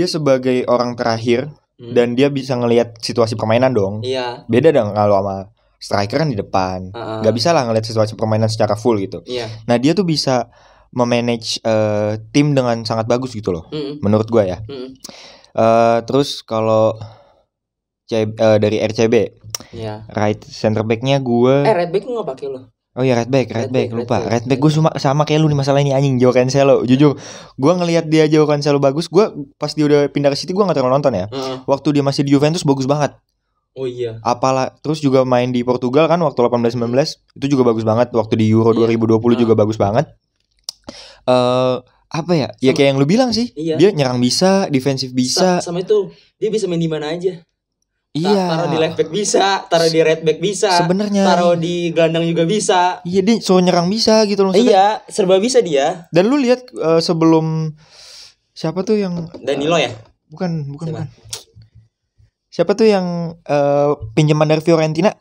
sebagai orang terakhir dan dia bisa ngelihat situasi permainan dong. Iya. Beda dong kalau sama striker kan di depan. Gak bisa lah ngeliat situasi permainan secara full gitu. Nah dia tuh bisa memanage tim dengan sangat bagus gitu loh. Menurut gue ya. Terus kalau dari RCB, right center back-nya gue. Right back nggak pakai lo? Oh iya right back lupa. Right back gue sama kayak lu nih masalah ini anjing, Joao Cancelo. Jujur, gue ngelihat dia Joao Cancelo bagus. Gue pas dia udah pindah ke City gue nggak terlalu nonton ya. Waktu dia masih di Juventus bagus banget. Oh iya. Apalah, terus juga main di Portugal kan waktu 18-19 itu juga bagus banget. Waktu di Euro 2020 juga bagus banget. Apa ya? Ya kayak yang lu bilang sih. Dia nyerang bisa, defensif bisa. Sama itu, dia bisa main di mana aja. Iya. Taruh di left back bisa, taruh di right back bisa. Sebenarnya. Taruh di gelandang juga bisa. Iya, dia so nyerang bisa gitu loh. Iya, serba bisa dia. Dan lu lihat sebelum siapa tuh yang Danilo ya? Bukan. Siapa tuh yang pinjaman dari Fiorentina?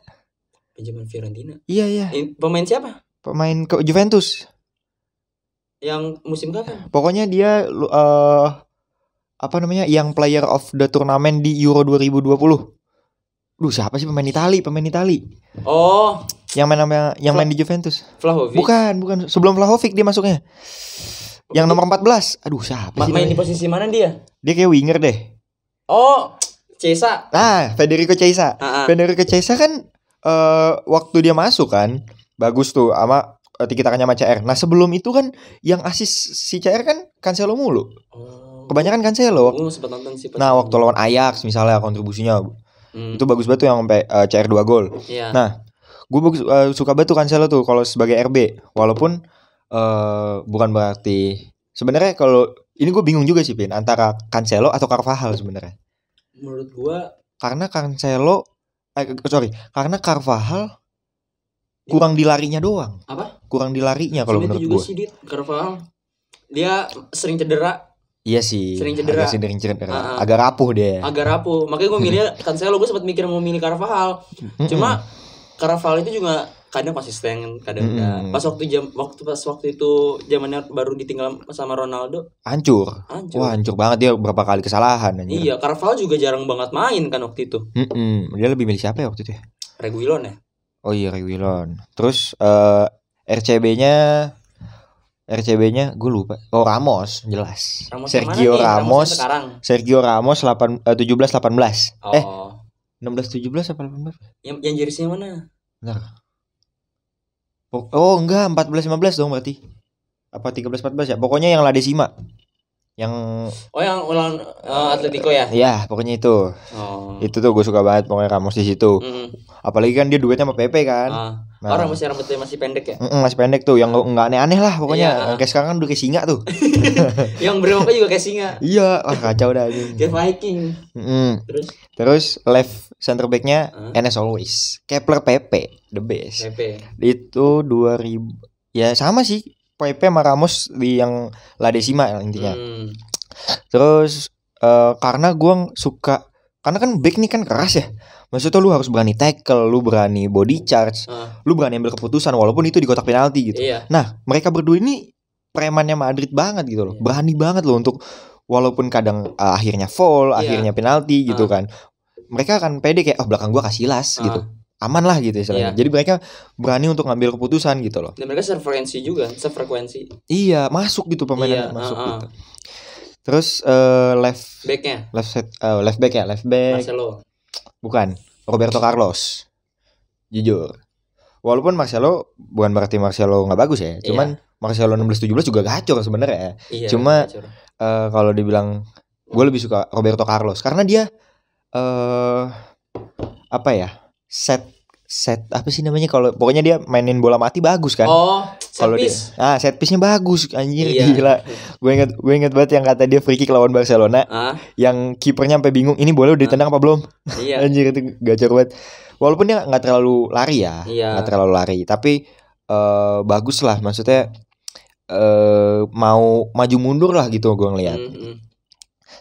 Pinjaman Fiorentina? Iya. Pemain siapa? Pemain ke Juventus. Yang musim kapan? Pokoknya dia apa namanya? Yang player of the tournament di Euro 2020. Siapa sih pemain Itali? Oh, yang main di Juventus. Vlahovic. Bukan. Sebelum Vlahovic dia masuknya. Yang nomor 14. Siapa sih? Main di posisi mana dia? Dia kayak winger deh. Oh, Chiesa. Federico Chiesa. Federico Chiesa kan waktu dia masuk kan bagus tuh sama tiki-takanya sama CR. Nah, sebelum itu kan yang asis si CR kan Cancelo mulu. Kebanyakan Cancelo. Sempat nonton sih. Nah, waktu lawan Ajax misalnya kontribusinya itu bagus banget tuh yang sampai CR 2 gol. Nah, gue suka banget tuh Cancelo tuh kalau sebagai RB. Walaupun bukan berarti sebenarnya kalau ini gue bingung juga sih Pin antara Cancelo atau Carvajal sebenarnya. Menurut gue karena karena Carvajal kurang di larinya doang. Apa? Kurang di larinya kalau menurut gue. Carvajal dia sering cedera. Iya sih. Sering cedera. Agak rapuh dia. Makanya gue milih Cancelo. Gue sempat mikir mau milih Carvajal. Cuma Carvajal itu juga kadang konsisten, kadang enggak. Pas waktu itu zamannya baru ditinggal sama Ronaldo. Hancur. Wah, hancur banget dia berapa kali kesalahan anjir. Iya, Carvajal juga jarang banget main kan waktu itu. Dia lebih milih siapa ya waktu itu ya? Reguilon ya? Oh iya, Reguilon. Terus RCB-nya gue lupa. Oh, Ramos jelas. Sergio Ramos 17-18. 16-17 apa 18? Yang jersey mana? Bentar. Oh enggak, 14-15 dong berarti. Apa 13-14 ya? Pokoknya yang La Decima. Yang ulang Atletico ya? Iya, pokoknya itu. Itu tuh gue suka banget pokoknya Ramos di situ. Apalagi kan dia duetnya sama Pepe kan. Rambutnya masih pendek ya? Masih pendek tuh, yang enggak aneh-aneh lah pokoknya. Kayak sekarang kan udah kayak singa tuh. Yang berapa juga kayak singa. Iya, kacau dah anjing. Kayak Viking. Terus left center back-nya Enes always. Kepler Pepe, the best. Itu 2000. Ya sama sih. Pepe sama Ramos di yang La Decima intinya. Terus karena gue suka, karena kan back nih kan keras ya. Maksudnya lu harus berani tackle, lu berani body charge, lu berani ambil keputusan walaupun itu di kotak penalti gitu. Nah, mereka berdua ini premannya Madrid banget gitu loh. Berani banget loh untuk walaupun kadang akhirnya foul, akhirnya penalti gitu kan. Mereka akan pede kayak belakang gua kasih las gitu. Aman lah gitu istilahnya. Jadi mereka berani untuk ngambil keputusan gitu loh. Dan mereka sefrekuensi. Iya, masuk gitu pemainnya masuk gitu. Terus left back Marcelo. Bukan, Roberto Carlos. Jujur. Walaupun Marcelo bukan berarti Marcelo enggak bagus ya. Cuman Marcelo 16-17 juga gacor sebenarnya. Cuma kalau dibilang gue lebih suka Roberto Carlos karena dia apa ya? Set apa sih namanya kalau pokoknya dia mainin bola mati bagus kan. Kalau dia set piece-nya bagus anjir gila. Gue inget banget yang kata dia free kick lawan Barcelona. Yang kipernya sampai bingung ini bola udah ditendang apa belum. Anjir itu gacor banget. Walaupun dia enggak terlalu lari ya. Enggak terlalu lari, tapi bagus lah maksudnya mau maju mundur lah gitu gue ngeliat.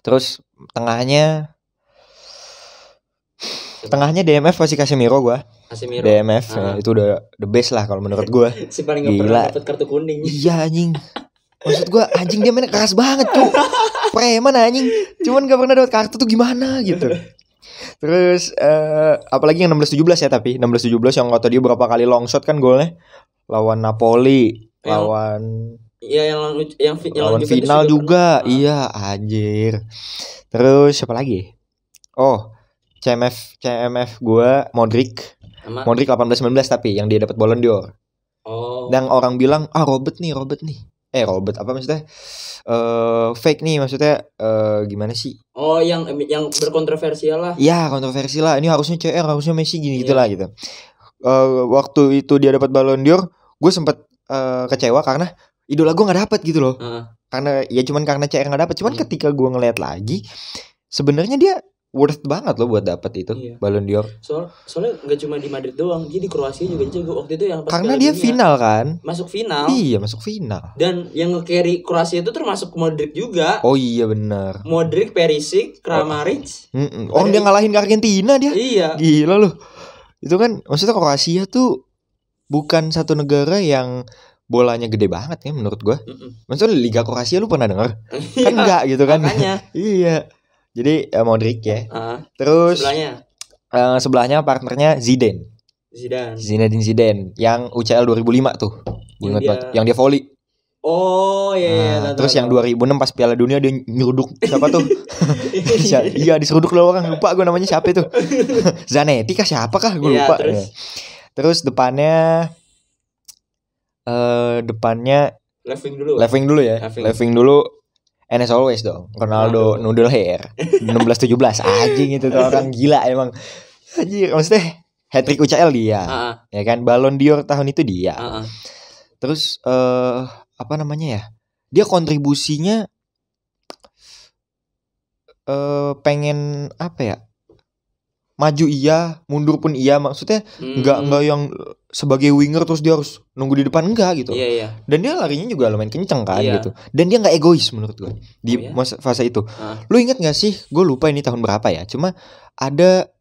Terus tengahnya DMF masih Casemiro gue. DMF itu udah the best lah kalau menurut gue. Si paling gak pernah dapet kartu kuning. Iya anjing. Maksud gue anjing dia mainnya keras banget tuh. Preman anjing. Cuman gak pernah dapet kartu tuh gimana gitu. Terus apalagi yang 16-17 ya, tapi 16-17 yang kata dia berapa kali long shot kan golnya lawan Napoli, lawan lawan final juga. Iya, anjir. Terus siapa lagi? Oh, CMF gue Modric 18-19 tapi yang dia dapat Ballon d'Or. Dan orang bilang Robert nih. Robert apa maksudnya? Fake nih maksudnya gimana sih? Oh, yang berkontroversial lah. Iya, kontroversi lah. Ini harusnya CR, harusnya Messi gitulah gitu. Waktu itu dia dapat Ballon d'Or, gue sempat kecewa karena idola gue nggak dapet gitu loh. Karena CR nggak dapet. Cuman ketika gue ngeliat lagi, sebenarnya dia worth banget loh buat dapet itu Ballon d'Or. Soalnya nggak cuma di Madrid doang, dia di Kroasia juga jago waktu itu yang pas karena dia final kan. Masuk final. Iya, masuk final. Dan yang nge-carry Kroasia itu termasuk Modric juga. Oh iya benar. Modric, Perisic, Kramaric. Dia ngalahin ke Argentina dia. Iya. Gila loh. Itu kan maksudnya Kroasia tuh bukan satu negara yang bolanya gede banget ya menurut gua. Maksudnya Liga Kroasia lu pernah denger? Kan enggak gitu kan. Makanya. Iya. Jadi Modric ya. Terus sebelahnya partnernya Zinedine Zidane yang UCL 2005 tuh. Ingat banget. Yang dia volley. Oh iya. Terus yang 2006 pas Piala Dunia dia nyeruduk siapa tuh? Iya diseruduk loh orang, lupa gue namanya siapa itu. Zanetti kah siapa kah gue lupa. Terus depannya Leving dulu ya. Leving dulu. And as always dong, Ronaldo noodle hair 16-17 anjing itu tuh orang gila emang. Anjir, maksudnya hat-trick UCL dia. Ya kan, Ballon d'Or tahun itu dia. Terus apa namanya ya? Dia kontribusinya pengen apa ya? Maju iya, mundur pun iya, maksudnya enggak yang sebagai winger terus dia harus nunggu di depan, enggak gitu. Iya. Dan dia larinya juga lumayan kenceng kan gitu. Dan dia enggak egois menurut gue di fase itu. Lu ingat enggak sih? Gue lupa ini tahun berapa ya. Cuma ada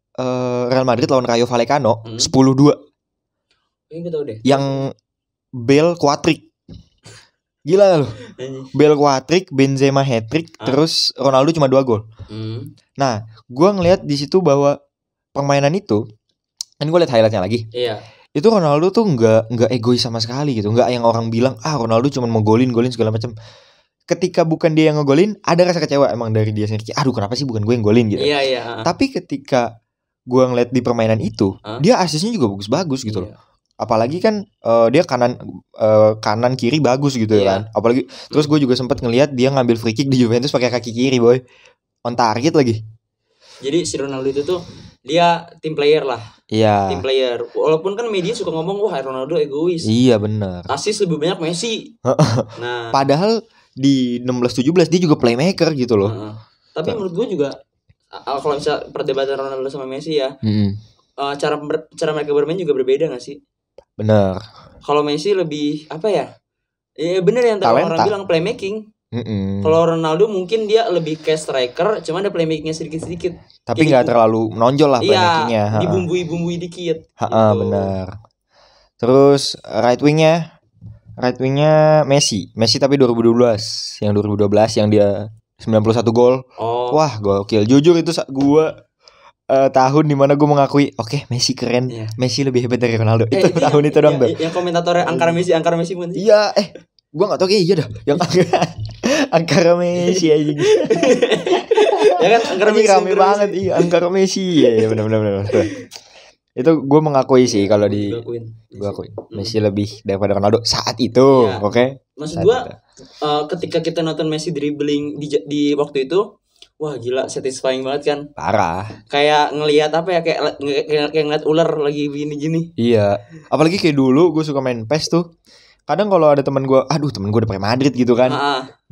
Real Madrid lawan Rayo Vallecano 10-2. Enggak tahu deh. Yang Bale quadrick. Gila loh. Bale quadrick, Benzema hat-trick, terus Ronaldo cuma 2 gol. Nah, gue ngelihat di situ bahwa permainan itu, kan gue liat highlightnya lagi. Iya. Itu Ronaldo tuh nggak egois sama sekali gitu, nggak yang orang bilang Ronaldo cuma mau golin segala macam. Ketika bukan dia yang ngegolin, ada rasa kecewa emang dari dia sendiri. Aduh kenapa sih bukan gue yang golin gitu. Iya. Tapi ketika gue ngeliat di permainan itu, dia asisnya juga bagus-bagus gitu loh. Apalagi kan dia kanan kiri bagus gitu kan. Apalagi terus gue juga sempat ngeliat dia ngambil free kick di Juventus pakai kaki kiri boy, on target lagi. Jadi si Ronaldo itu tuh dia team player lah. Iya. Team player. Walaupun kan media suka ngomong Ronaldo egois. Iya benar. Asis lebih banyak Messi. Nah, padahal di 16-17 dia juga playmaker gitu loh. Tapi menurut gue juga kalau bisa perdebatan Ronaldo sama Messi ya, cara mereka bermain juga berbeda nggak sih? Benar. Kalau Messi lebih apa ya? Ya benar yang orang bilang playmaking. Kalau Ronaldo mungkin dia lebih kayak striker, cuma ada playmakingnya sedikit-sedikit. Tapi nggak terlalu menonjol lah playmakingnya. Iya, dibumbui-bumbui dikit. Gitu. Benar. Terus right wingnya Messi tapi 2012 yang dia 91 gol. Wah gokil. Jujur itu gua tahun dimana gue mengakui Messi keren, Messi lebih hebat dari Ronaldo. Itu tahun itu dong tuh. Yang komentatornya Angkara Messi pun sih. Iya, gue nggak tahu kayak iya dah. Yang Angkara Messi aja. Ya kan Angkara Messi rame banget, iya Angkara Messi. Ya benar. Itu gue mengakui sih kalau gue akui Messi lebih daripada Ronaldo saat itu. Oke. Maksud gue ketika kita nonton Messi dribbling di waktu itu, wah gila, satisfying banget kan. Parah. Kayak ngelihat apa ya, kayak ngeliat ular lagi gini-gini. Iya. Apalagi kayak dulu gue suka main PES tuh. Kadang kalau ada teman gue udah pakai Madrid gitu kan,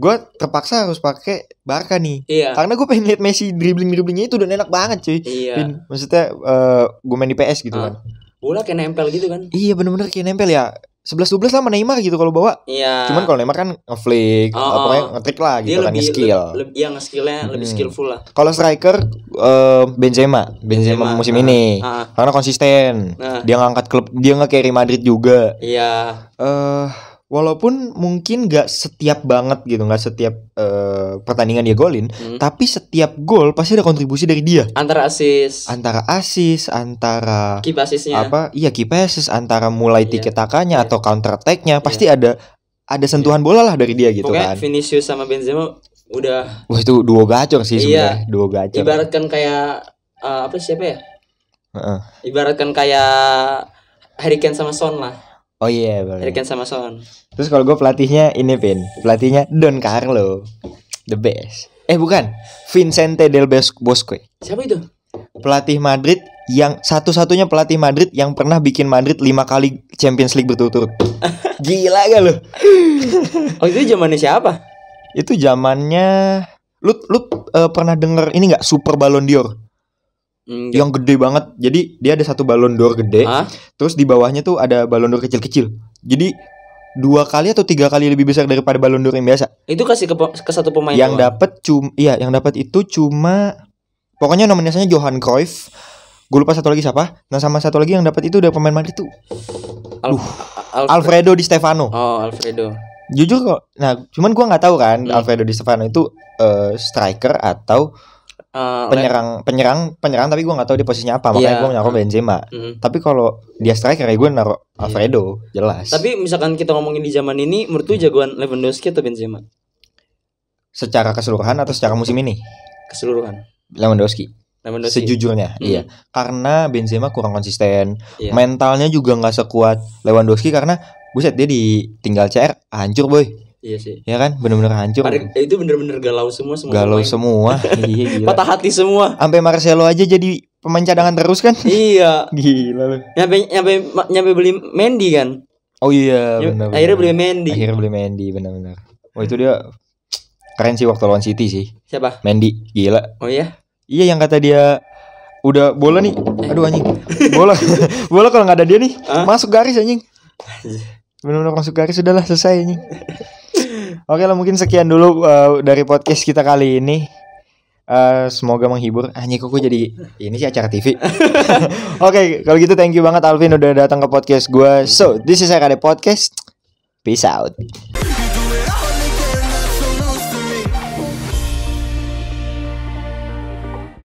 gue terpaksa harus pakai Barca nih. Iya. Karena gue pengen lihat Messi dribblingnya itu udah enak banget cuy. Iya. Maksudnya gue main di PS gitu kan. Bola kayak nempel gitu kan. Iya bener-bener kayak nempel ya. 11-12 sama Neymar gitu kalau bawa. Iya. Cuman kalau Neymar kan nge-flick, pokoknya nge-trick lah gitu. Dia kan nge-skill. Nge-skillnya lebih skillful lah. Kalau striker Benzema musim ini. Karena konsisten. Dia ngangkat klub, dia nge-carry Madrid juga. Iya. walaupun mungkin gak setiap banget gitu, gak setiap pertandingan dia golin, tapi setiap gol pasti ada kontribusi dari dia. Antara asis, antara keep assist-nya. Keep assist, antara mulai tiki-takanya atau counter attack-nya pasti ada sentuhan bola lah dari dia gitu. Pokoknya kan. Vinicius sama Benzema udah. Wah, itu duo gacor sih sebenarnya. Duo gacor. Ibaratkan kayak siapa ya? Ibaratkan kayak Harry Kane sama Son lah. Oh iya, boleh. Harry Kane sama Son. Terus kalau gue pelatihnya pelatihnya Don Carlo, the best. Bukan, Vicente del Bosque. Siapa itu? Pelatih Madrid yang satu-satunya pelatih Madrid yang pernah bikin Madrid 5 kali Champions League berturut-turut. Gila gak lo? Oh, itu zamannya siapa? Itu zamannya lu pernah denger ini nggak, Super Ballon d'Or? Yang gede banget. Jadi dia ada satu Ballon d'Or gede, terus di bawahnya tuh ada Ballon d'Or kecil-kecil. Jadi 2 kali atau 3 kali lebih besar daripada Ballon d'Or yang biasa. Itu kasih ke satu pemain. Yang dapat itu cuma pokoknya nominasinya Johan Cruyff. Gue lupa satu lagi siapa. Nah, sama satu lagi yang dapat itu udah pemain Madrid tuh. Alfredo Di Stefano. Oh, Alfredo. Jujur kok. Nah, cuman gue nggak tahu kan Alfredo Di Stefano itu striker atau penyerang tapi gue nggak tahu dia posisinya apa, makanya gue naruh Benzema. Tapi kalau dia striker ya gue naruh Alfredo, jelas. Tapi misalkan kita ngomongin di zaman ini, menurut lu jagoan Lewandowski atau Benzema? Secara keseluruhan atau secara musim ini? Keseluruhan. Lewandowski. Sejujurnya, iya. Karena Benzema kurang konsisten, mentalnya juga nggak sekuat Lewandowski karena buset dia ditinggal CR hancur boy. Iya sih. Ya kan, benar-benar hancur. Itu benar-benar galau semua. Galau semua. Iya, gila. Patah hati semua. Sampai Marcelo aja jadi pemain cadangan terus kan? Iya. Gila lu. Nyampe beli Mendy kan? Oh iya, benar. Akhirnya beli Mendy. Benar-benar. Oh, itu dia keren sih waktu lawan City sih. Siapa? Mendy, gila. Oh iya. Iya, yang kata dia udah bola nih. Aduh anjing. Bola kalau nggak ada dia nih, masuk garis anjing. Benar-benar masuk garis, sudahlah selesai anjing. Oke lah, mungkin sekian dulu dari podcast kita kali ini. Semoga menghibur. Anjing, kok gue jadi ini sih acara TV. Oke, kalau gitu thank you banget Alvin udah datang ke podcast gue. So, this is RKD Podcast. Peace out.